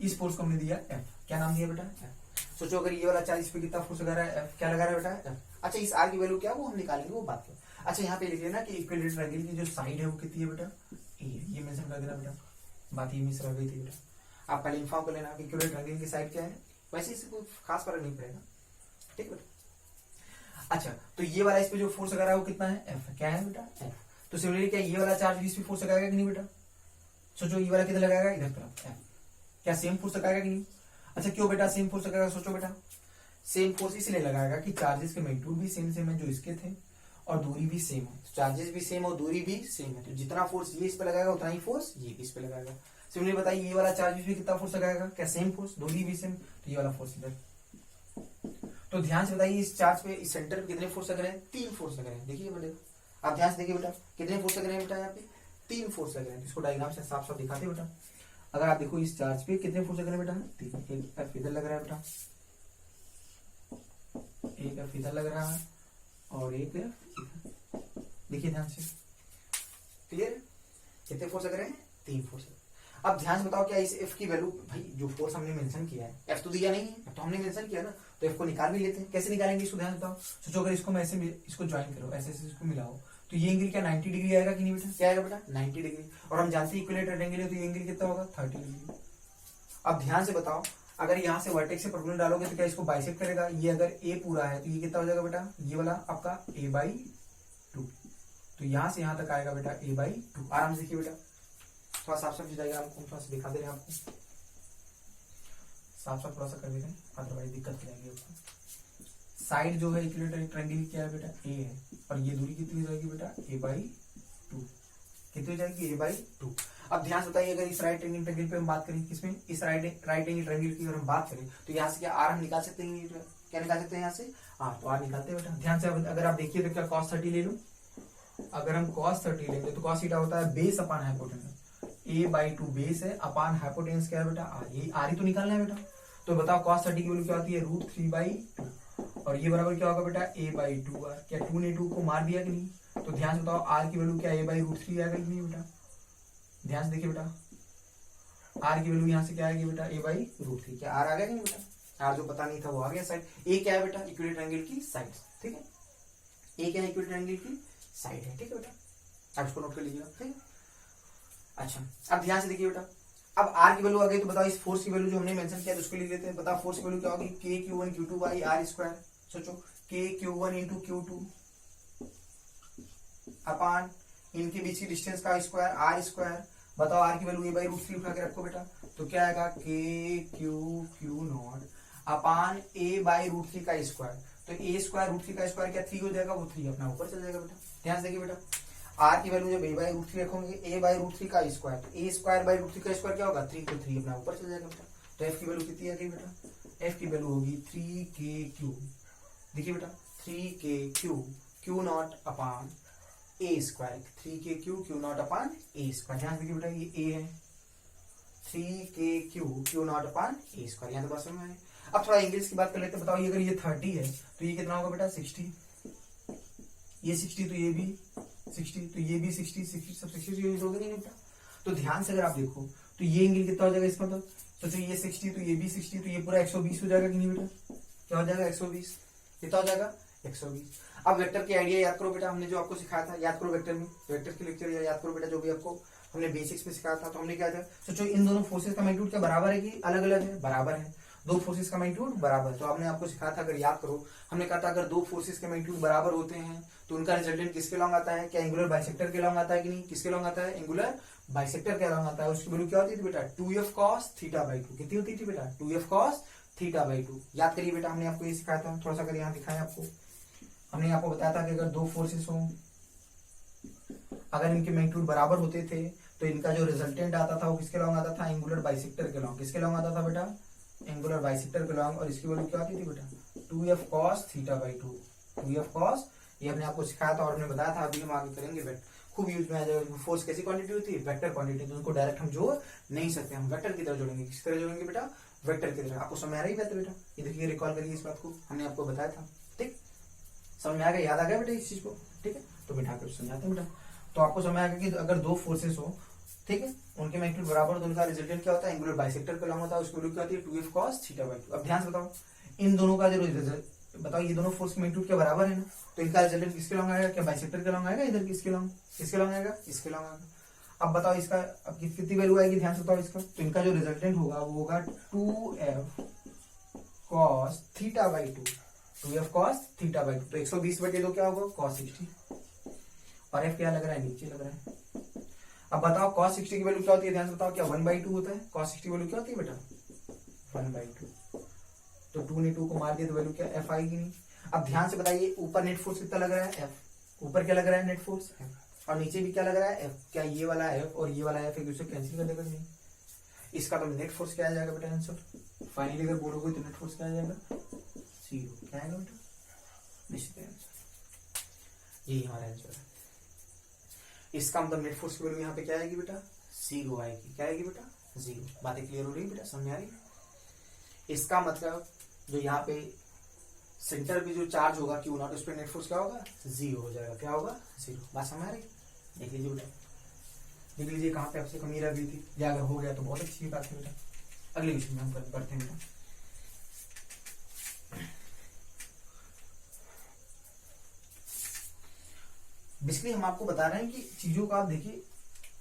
इस फोर्स को हमने दिया एफ। क्या नाम दिया बेटा, एफ। सोचो अगर ये वाला चार्ज इस पे कितना फोर्स लगा रहा है, एफ। क्या लगा रहा है बेटा, एफ। अच्छा, इस आर की वैल्यू क्या वो हम निकालेंगे, वो बात करें। अच्छा, यहाँ पे लिख लेना कि इक्विलेटरल ट्रायंगल की जो साइड है वो कितनी है बेटा, ये मेंशन कर देना बेटा, बात ये मिस रह गई थी बेटा। आप पहले इन्फॉर्म कर लेना कि इक्विलेटरल ट्रायंगल की साइड क्या है, वैसे इससे कोई खास फर्क नहीं पड़ेगा, ठीक है बेटा। अच्छा, तो ये वाला इस पे जो फोर्स लगा रहा है वो कितना है, एफ। क्या है बेटा, एफ। तो सिमिलरली क्या ये वाला चार्ज भी इस पे फोर्स लगाएगा कि नहीं बेटा, सोचो ये वाला किधर लगाएगा, इधर तरफ, एफ। क्या सेम फोर्स लगाएगा कि नहीं। अच्छा, क्यों बेटा सेम फोर्स लगाएगा, सोचो बेटा सेम फोर्स इसलिए लगाएगा कि चार्जेस के मैग्नीट्यूड भी सेम सेम है जो इसके थे, और दूरी भी सेम है। तो चार्जेस भी सेम और दूरी भी सेम है, तो जितना फोर्स ये इस पे लगाएगा उतना ही फोर्स ये इस पे लगाएगा। सिमिलरली बताइए ये वाला चार्ज भी कितना फोर्स लगाएगा, क्या सेम फोर्स, दूरी भी सेम, तो ये वाला फोर्स इधर। तो ध्यान से बताइए इस चार्ज पे, इस सेंटर पे कितने फोर्स लग रहे हैं, 3 फोर्स लग रहे हैं। देखिए बेटा, आप ध्यान से देखिए बेटा, कितने फोर्स लग रहे हैं बेटा, यहाँ पे 3 फोर्स लग रहे हैं। इसको डायग्राम से साफ साफ दिखाते बेटा। अगर आप देखो इस चार्ज पे कितने फोर्स लग रहे हैं बेटा, 3। एक एफ इधर लग रहा है बेटा, एक एफ इधर लग रहा है और एक एफ, देखिए ध्यान से। क्लियर, कितने फोर्स लग रहे हैं, 3 फोर्स। अब ध्यान से बताओ क्या इस एफ की वैल्यू, भाई जो फोर्स हमने मेंशन किया है, एफ तो दिया नहीं है, तो हमने मेंशन किया ना, तो एफ को निकाल भी लेते हैं। कैसे निकालेंगे इसको ध्यान से बताओ। सोचो अगर इसको मैं ऐसे इसको ज्वाइन करो, ऐसे ऐसे इसको मिलाओ, तो ये एंगल क्या 90 डिग्री आएगा कि नहीं बेटा, क्या आएगा बेटा, 90 डिग्री। और हम जानते हैं इक्विलेटरल एंगल है, तो ये एंगल कितना होगा, 30 डिग्री। अब ध्यान से बताओ, अगर यहाँ से वर्टेक्स से परपेंडिकुलर डालोगे तो क्या इसको बाइसेक्ट करेगा। ये अगर ए पूरा है तो ये कितना हो जाएगा बेटा, ये वाला आपका a/2, तो यहाँ से यहाँ तक आएगा बेटा a/2। आराम से देखिए बेटा, थोड़ा साफ साफ जाएगा, आपको थोड़ा सा दिखा दे रहे हैं, आपको साफ साफ थोड़ा सा कर दे रहे हैं, अदरवाइज दिक्कत हो जाएगी आपको। साइड जो है इक्विलेटरल ट्रायंगल क्या है बेटा, ए है, और ये दूरी कितनी हो जाएगी बेटा, a/2। कितनी हो जाएगी, a/2। अब ध्यान से बताइए, अगर इस राइट एंगल ट्रायंगल पे हम बात करें, किसमें, इस राइट एंगल ट्रायंगल की अगर हम बात करें, तो यहाँ से क्या आर हम निकाल सकते हैं, क्या निकाल सकते हैं यहाँ से, आर। तो आर निकालते हैं बेटा। ध्यान से अगर आप देखिए तो क्या cos 30 ले लो, अगर हम cos 30 लेंगे तो cos थीटा होता है base upon hypotenuse, a/2 base है, अपान हाइपोटेनस क्या है बेटा, आर। ये आर ही तो निकालना है बेटा। तो बताओ cos 30 की वैल्यू क्या होती है, √3/2, और ये बराबर क्या होगा बेटा, a/2 आर। क्या 2 ने 2 को मार दिया कि नहीं। तो ध्यान से बताओ आर की वैल्यू क्या a/√3 आएगा कि नहीं बेटा। ध्यान से देखिए बेटा, आर की वैल्यू यहाँ से क्या आएगी बेटा, a/√3। क्या आर आ गया कि नहीं बेटा, आर जो पता नहीं था वो आ गया साइड। ए क्या है बेटा, इक्विलेटरल ट्रायंगल की साइड, ठीक है। ए क्या है, इक्विलेटरल ट्रायंगल की साइड है, ठीक है बेटा, आप इसको नोट कर लीजिएगा, ठीक है। अच्छा अब ध्यान से देखिए बेटा, अब आर की वैल्यू आ गई तो बताओ इस फोर्स की वैल्यू जो हमने मेंशन किया तो उसको लिख लेते हैं। बताओ फोर्स की वैल्यू क्या होगी, K Q one Q two by R square. सोचो K Q one into Q two upon इनके बीच की डिस्टेंस का स्क्वायर आर स्क्वायर। बताओ आर की value A by root three उठा के रखो बेटा, तो क्या आएगा K Q Q naught upon A by root three का स्क्वायर। तो ए स्क्वायर रूट थ्री का स्क्वायर क्या 3 हो जाएगा, वो 3 अपना ऊपर चल जाएगा बेटा। ध्यान से देखिए बेटा, आर की वैल्यू जब ए बाई रूट थ्री रखोगे, ए बाई रूट थ्री का स्क्वायर, तो A square by root three का स्क्वायर क्या होगा 3, तो 3 अपना ऊपर चल जाएगा बेटा। तो एफ की वैल्यू कितनी आ गई बेटा, एफ की वैल्यू होगी 3k क्यू। देखिए बेटा 3k क्यू नॉट अपान ए square, 3k Q naught upon ए स्क्वायर। ध्यान देखिए बेटा ये ए है, 3k क्यू नॉट अपान ए स्क्वायर। यहाँ तो बात समझ में आई। अब थोड़ा इंग्लिश की बात कर लेते हैं। बताओ ये अगर ये 30 है तो ये कितना होगा बेटा 60, ये 60 तो ये भी 60, तो ये भी 60 60 सब 60 यूज हो गए नहीं बेटा। तो ध्यान से अगर आप देखो तो ये एंगल कितना हो जाएगा इसका, मतलब सोचो ये 60 तो ये भी 60, तो ये पूरा 120 हो जाएगा कि नहीं बेटा, क्या हो जाएगा 120, कितना हो जाएगा 120। अब वेक्टर की आइडिया याद करो बेटा, हमने जो आपको सिखाया था याद करो, वेक्टर में वेक्टर के लेक्चर याद करो बेटा, जो भी आपको हमने बेसिक्स में सिखाया था। तो हमने क्या था, सोचो इन दोनों फोर्सेस का मैग्नीट्यूड क्या बराबर है कि अलग अलग है, बराबर है। दो फोर्सेस का मैग्नीट्यूड बराबर, तो हमने आपको सिखाया था, अगर याद करो हमने कहा था अगर दो फोर्सेस के मैग्नीट्यूड बराबर होते हैं तो उनका रिजल्टेंट किसके लॉन्ग आता है, क्या एंगुलर बाइसेक्टर के लॉन्ग आता है कि नहीं, किसके लॉन्ग आता है, एंगुलर बाइसेक्टर के लॉन्ग आता है। उसकी वैल्यू क्या होती थी बेटा 2f cos थीटा बाई 2, कितनी होती थी बेटा 2f cos थीटा बाई 2। याद करिए बेटा, हमने आपको ये सिखाया था, थोड़ा सा अगर यहाँ दिखाया आपको, हमने आपको बताया था कि अगर दो फोर्सेस हो, अगर इनके मैग्नीट्यूड बराबर होते थे तो इनका जो रिजल्टेंट आता था वो किसके लॉन्ग आता था, एंगुलर बाइसेक्टर के लॉन्ग। किसके लॉन्ग आता था बेटा, एंगुलर बाइसेक्टर के लॉन्ग। और इसकी वैल्यू क्या आती थी बेटा 2f cos theta by 2, 2f cos, ये हमने आपको सिखाया था और हमने बताया था, अभी हम आगे करेंगे बेटा, खूब यूज में आ जाएगा। फोर्स कैसी क्वांटिटी होती है, वेक्टर क्वांटिटी, तो उनको डायरेक्ट हम जोड़ नहीं सकते, हम वेक्टर की तरह जोड़ेंगे। किस तरह जोड़ेंगे बेटा, वेक्टर की तरह। आपको समझ आ रही है बेटा, ये देखिए रिकॉल करिए इस बात को, हमने आपको बताया था, ठीक समझ में आ गया, याद आ गया बेटा इस चीज को, ठीक है। तो बिठा कर समझाते हैं बेटा, तो आपको समझ आ गया कि अगर दो फोर्सेस हो, ठीक है, उनके मैग्नीट्यूड बराबर, तो उनका रिजल्टेंट क्या होता है, एंगुलर बाइसेक्टर के लॉन्ग होता है। उसकी वैल्यू क्या होती है 2f cos थीटा बाई 2। अब ध्यान से बताओ इन दोनों का जो रिजल्ट, बताओ ये दोनों फोर्स के मैग्नीट्यूड क्या बराबर है ना, तो इनका रिजल्टेंट किसके लॉन्ग आएगा, क्या बाइसेक्टर के लॉन्ग आएगा, इधर किसके लॉन्ग आएगा, इसके लॉन्ग आएगा। अब बताओ इसका अब कितनी वैल्यू आएगी, ध्यान से बताओ इसका, तो इनका जो रिजल्टेंट होगा वो होगा 2f cos theta by 2, 2f cos theta by 2। तो 120/2 क्या होगा cos 60, और f क्या लग रहा है, नीचे लग रहा है। अब बताओ cos 60 की वैल्यू क्या होती है, ध्यान से बताओ, क्या 1/2 होता है, cos 60 की वैल्यू क्या होती है बेटा 1/2। तो 2 ने 2 को मार दिया तो वैल्यू क्या f आएगी नहीं। अब ध्यान से बताइए ऊपर नेट फोर्स कितना लग रहा है f, ऊपर क्या लग रहा है नेट फोर्स f, और नीचे भी क्या लग रहा है f, क्या ये वाला f और ये वाला f एक दूसरे कैंसिल कर देगा नहीं। इसका तो नेट फोर्स क्या आ जाएगा बेटा आंसर, फाइनली अगर बोलोगे तो नेट फोर्स क्या आ जाएगा 0, क्या आएगा बेटा निश्चित आंसर, यही हमारा आंसर है। इसका मतलब नेट फोर्स की वैल्यू यहाँ पे क्या आएगी बेटा 0 आएगी, क्या आएगी बेटा 0। बातें क्लियर हो रही है बेटा, समझ आ रही है। इसका मतलब जो यहाँ पे सेंटर पे जो चार्ज होगा क्यू नॉट, उस पर नेट फोर्स क्या होगा 0 हो जाएगा, क्या होगा 0। बात समझ आ रही, देख लीजिए बेटा, देख लीजिए कहाँ पे आपसे कमी रह गई थी, या अगर हो गया तो बहुत अच्छी बात है बेटा। अगले क्वेश्चन में हम करते हैं बेटा। बेसिकली हम आपको बता रहे हैं कि चीजों को आप देखिए,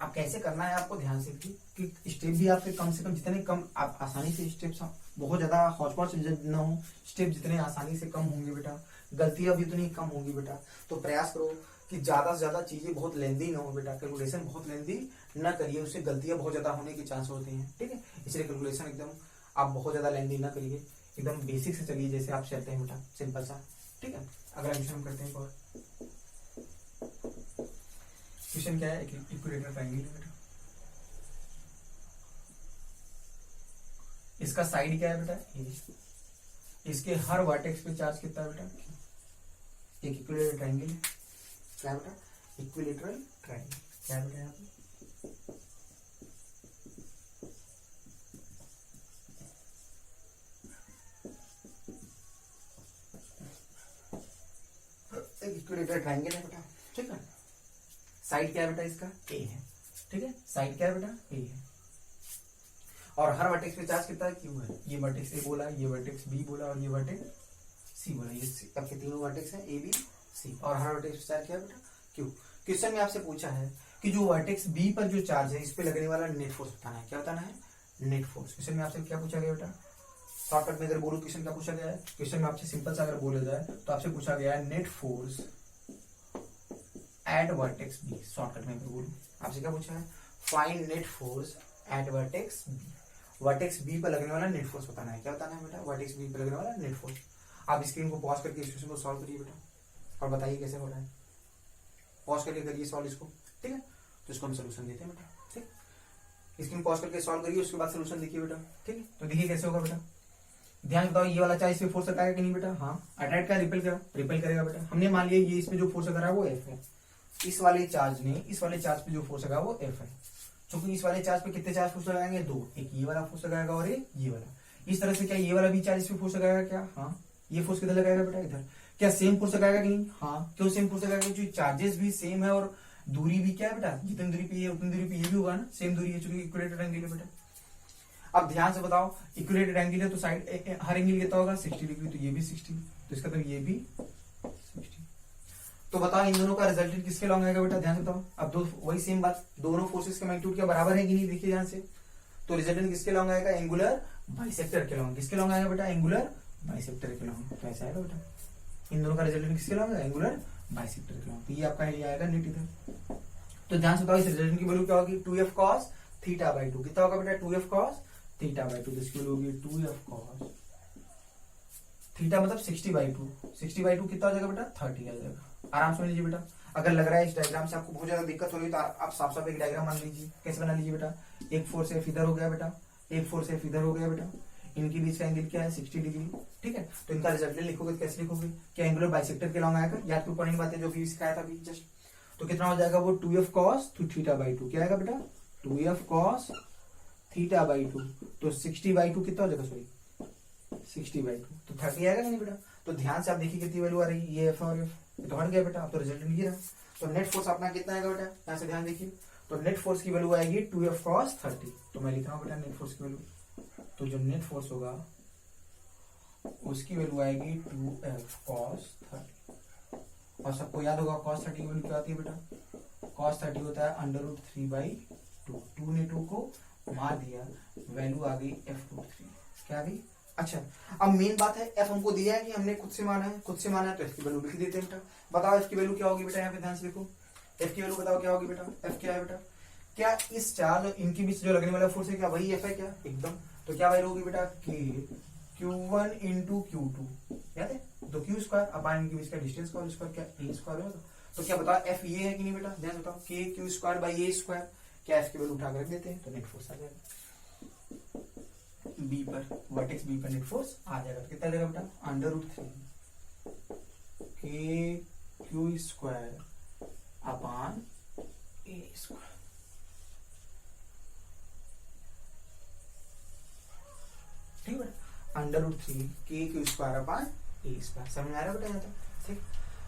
आप कैसे करना है आपको ध्यान से, कि स्टेप भी आपके कम से कम जितने कम आप आसानी से स्टेप्स, बहुत ज्यादा हौच-पौच न हो, स्टेप जितने आसानी से कम होंगे बेटा, गलतियां भी उतनी कम होंगी बेटा। तो प्रयास करो कि ज्यादा से ज्यादा चीजें बहुत लेंदी ना हो बेटा, कैलकुलेशन बहुत लेंदी न करिए, उससे गलतियां बहुत ज्यादा होने के चांस होते हैं, ठीक है। इसलिए कैलकुलेशन एकदम आप बहुत ज्यादा लेंदी न करिए, एकदम बेसिक से चलिए जैसे आप चलते हैं बेटा, सिंपल सा, ठीक है। अगला क्वेश्चन हम करते हैं और क्वेश्चन क्या है, इक्विलेटरल ट्रायंगल है बेटा। इसका साइड क्या है बेटा ए, इसके हर वर्टेक्स पे चार्ज कितना है बेटा, एक इक्विलेटरल ट्रायंगल है, क्या बेटा इक्विलेटरल ट्रायंगल, क्या बेटा यहाँ पे एक इक्विलेटरल ट्रायंगल है बेटा, ठीक है। साइड क्या है बेटा इसका ए है, ठीक है, साइड क्या है बेटा ए है। और हर वर्टेक्स पे चार्ज कितना है, क्यू है। ये वर्टेक्स ए बोला, ये वर्टेक्स बी बोला और ये वर्टेक्स सी बोला। ये आपके तीनों वर्टेक्स है ए बी सी और हर वर्टेक्स पे चार्ज क्या है बेटा, क्यू। क्वेश्चन में आपसे पूछा है कि जो वर्टेक्स बी पर जो चार्ज है इस पे लगने वाला नेट फोर्स बताना है। क्या बताना है, नेट फोर्स। क्वेश्चन में आपसे क्या पूछा गया बेटा, शॉर्टकट में अगर बोलो क्वेश्चन क्या पूछा गया है, क्वेश्चन में आपसे सिंपल सा अगर बोला जाए तो आपसे पूछा गया है net force at vertex B. Shortcut में बोलो आपसे क्या पूछा है, find net force at vertex B. Vertex B पर लगने वाला नेट फोर्स बताना है। क्या बताना है बेटा, वर्टेक्स बी पर लगने वाला नेट फोर्स। आप स्क्रीन को पॉज करके इस क्वेश्चन को सॉल्व करिए बेटा और बताइए कैसे हो रहा है। पॉज करके करिए सॉल्व इसको, ठीक है। तो इसको हम सोल्यूशन देते हैं बेटा, ठीक। स्क्रीन पॉज करके सॉल्व करिए, उसके बाद सोल्यूशन देखिए बेटा, ठीक है। तो देखिए कैसे होगा बेटा, ध्यान बताओ ये वाला चार्ज इस पे फोर्स लगाएगा कि नहीं बेटा, हाँ। अट्रैक्ट का रिपेल करा, रिपेल करेगा बेटा। हमने मान लिया ये इसमें जो फोर्स लगा है वो एफ है, इस वाले चार्ज ने इस वाले चार्ज पे जो फोर्स लगा वो एफ है। क्योंकि इस वाले चार्ज पे कितने चार्ज फोर्स लगाएंगे, दो, एक ये वाला फोर्स लगाएगा और एक ये वाला। इस तरह से क्या ये वाला भी चार्ज इस पे फोर्स लगाएगा क्या, हाँ। ये फोर्स किधर लगाएगा बेटा, इधर। क्या सेम फोर्स लगाएगा कि नहीं, हाँ। क्यों सेम फोर्स लगाएगा, जो चार्जेस भी सेम है और दूरी भी क्या है बेटा, जितनी दूरी पे ये उतनी दूरी पे ये भी होगा ना, सेम दूरी है, चूंकि इक्विलेटरल एंगल है बेटा। अब ध्यान से बताओ, इक्विलेटरल एंगल है तो साइड हर एंगल कितना होगा, 60 डिग्री। तो ये भी 60, तो इसका मतलब ये भी 60। तो बताओ इन दोनों का रिजल्टेंट किसके लॉन्ग आएगा बेटा, ध्यान से बताओ। अब दो वही सेम बात, दोनों फोर्सेस का मैग्नीट्यूड क्या बराबर है कि नहीं, देखिए ध्यान से। तो रिजल्टेंट किसके लॉन्ग आएगा, एंगुलर बाइसेक्टर के लॉन्ग। किसके लॉन्ग आएगा बेटा, एंगुलर बाइसेक्टर के लॉन्ग। तो ऐसा आएगा बेटा, इन दोनों का रिजल्टेंट किसके लॉन्ग आएगा, एंगुलर बाइसेक्टर के लॉन्ग। तो ये आपका ये आएगा नेट इधर। तो ध्यान से बताओ इस रिजल्टेंट की वैल्यू क्या होगी, 2f cos थीटा बाई 2। कितना होगा बेटा, 2f cos थीटा बाई 2। इसकी वैल्यू होगी 2f cos थीटा मतलब 60/2। 60/2 कितना हो जाएगा बेटा, 30 आ जाएगा। आराम से लीजिए बेटा। अगर लग रहा है इस डायग्राम से आपको बहुत ज्यादा दिक्कत हो रही है तो आप साफ साफ एक डायग्राम मान लीजिए। कैसे बना लीजिए बेटा, एक फोर्स एफ इधर हो गया बेटा, एक फोर्स एफ इधर हो गया बेटा, इनके बीच का एंगल क्या है, 60 डिग्री, ठीक है। तो इनका रिजल्टेंट लिखोगे तो कैसे लिखोगे, क्या एंगुलर बाइसेक्टर के लॉन्ग आएगा। याद के ऊपर बातें जो भी सिखाया था अभी जस्ट। तो कितना हो जाएगा वो 2f cos थीटा बाई 2। क्या आएगा बेटा, 2f cos थीटा बाई 2। तो 60/2 कितना हो जाएगा, सॉरी 60/2, तो 30 आएगा नहीं बेटा। तो ध्यान से आप देखिए कितनी वैल्यू आ रही है, ये एफ और एफ तो हट गया बेटा। अब तो रिजल्टेंट ये रहा। तो नेट फोर्स अपना कितना आएगा बेटा, यहाँ से ध्यान देखिए। तो नेट फोर्स की वैल्यू आएगी 2f cos 30। तो मैं लिख रहा हूँ बेटा नेट फोर्स की वैल्यू। तो जो नेट फोर्स होगा उसकी वैल्यू आएगी 2f cos 30। और सबको याद होगा cos 30 की वैल्यू क्या आती है बेटा, cos 30 होता है √3/2। 2 ने 2 को मार दिया, वैल्यू आ गई f√3। क्या आ गई, अच्छा। अब मेन बात है f हमको दिया है कि हमने खुद से माना है, खुद से माना है तो f की वैल्यू लिख देते हैं बेटा। बताओ f की वैल्यू क्या होगी बेटा, यहाँ पे ध्यान से देखो। f की वैल्यू बताओ क्या होगी बेटा, f क्या है बेटा, क्या इस चार्ज और इनके बीच जो लगने वाला फोर्स है क्या वही f है क्या, एकदम। तो क्या वैल्यू होगी बेटा, k Q1 into Q2, याद है। तो Q स्क्वायर अपान इनके बीच का डिस्टेंस का स्क्वायर क्या a स्क्वायर होगा। तो क्या बताओ f ये है कि नहीं बेटा, ध्यान बताओ। k Q square by a square, क्या f की वैल्यू उठा कर रख देते हैं तो नेट फोर्स आ जाएगा b पर, वर्टेक्स b पर नेट फोर्स आ जाएगा। कितना आ जाएगा बेटा, √3 k Q square upon a square. ठीक है बेटा, √3 k Q square upon a square. समझ में आ रहा है बेटा यहाँ तक, ठीक।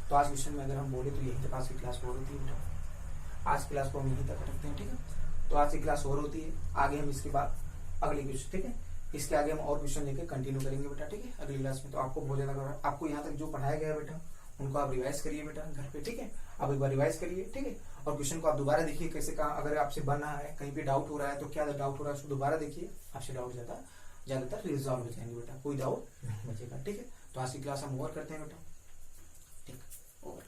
तो आज क्वेश्चन में अगर हम बोले तो यही तक आज की क्लास और होती है बेटा। आज क्लास को हम यहीं तक रखते हैं, ठीक है। तो आज की क्लास और होती है, आगे हम इसके बाद अगली क्वेश्चन, ठीक है, इसके आगे हम और क्वेश्चन लेके कंटिन्यू करेंगे बेटा, ठीक है, अगली क्लास में। तो आपको बहुत ज्यादा आपको यहाँ तक जो पढ़ाया गया है बेटा उनको आप रिवाइज करिए बेटा घर पे, ठीक है। आप एक बार रिवाइज करिए, ठीक है। और क्वेश्चन को आप दोबारा देखिए कैसे कहा, अगर आपसे बना है कहीं पे डाउट हो रहा है तो क्या डाउट हो रहा है उसको दोबारा देखिए, आपसे डाउट ज्यादातर रिजॉल्व हो जाएंगे बेटा, कोई डाउट नहीं बचेगा, ठीक है। तो आज की क्लास हम ओवर करते हैं बेटा, ठीक, ओवर।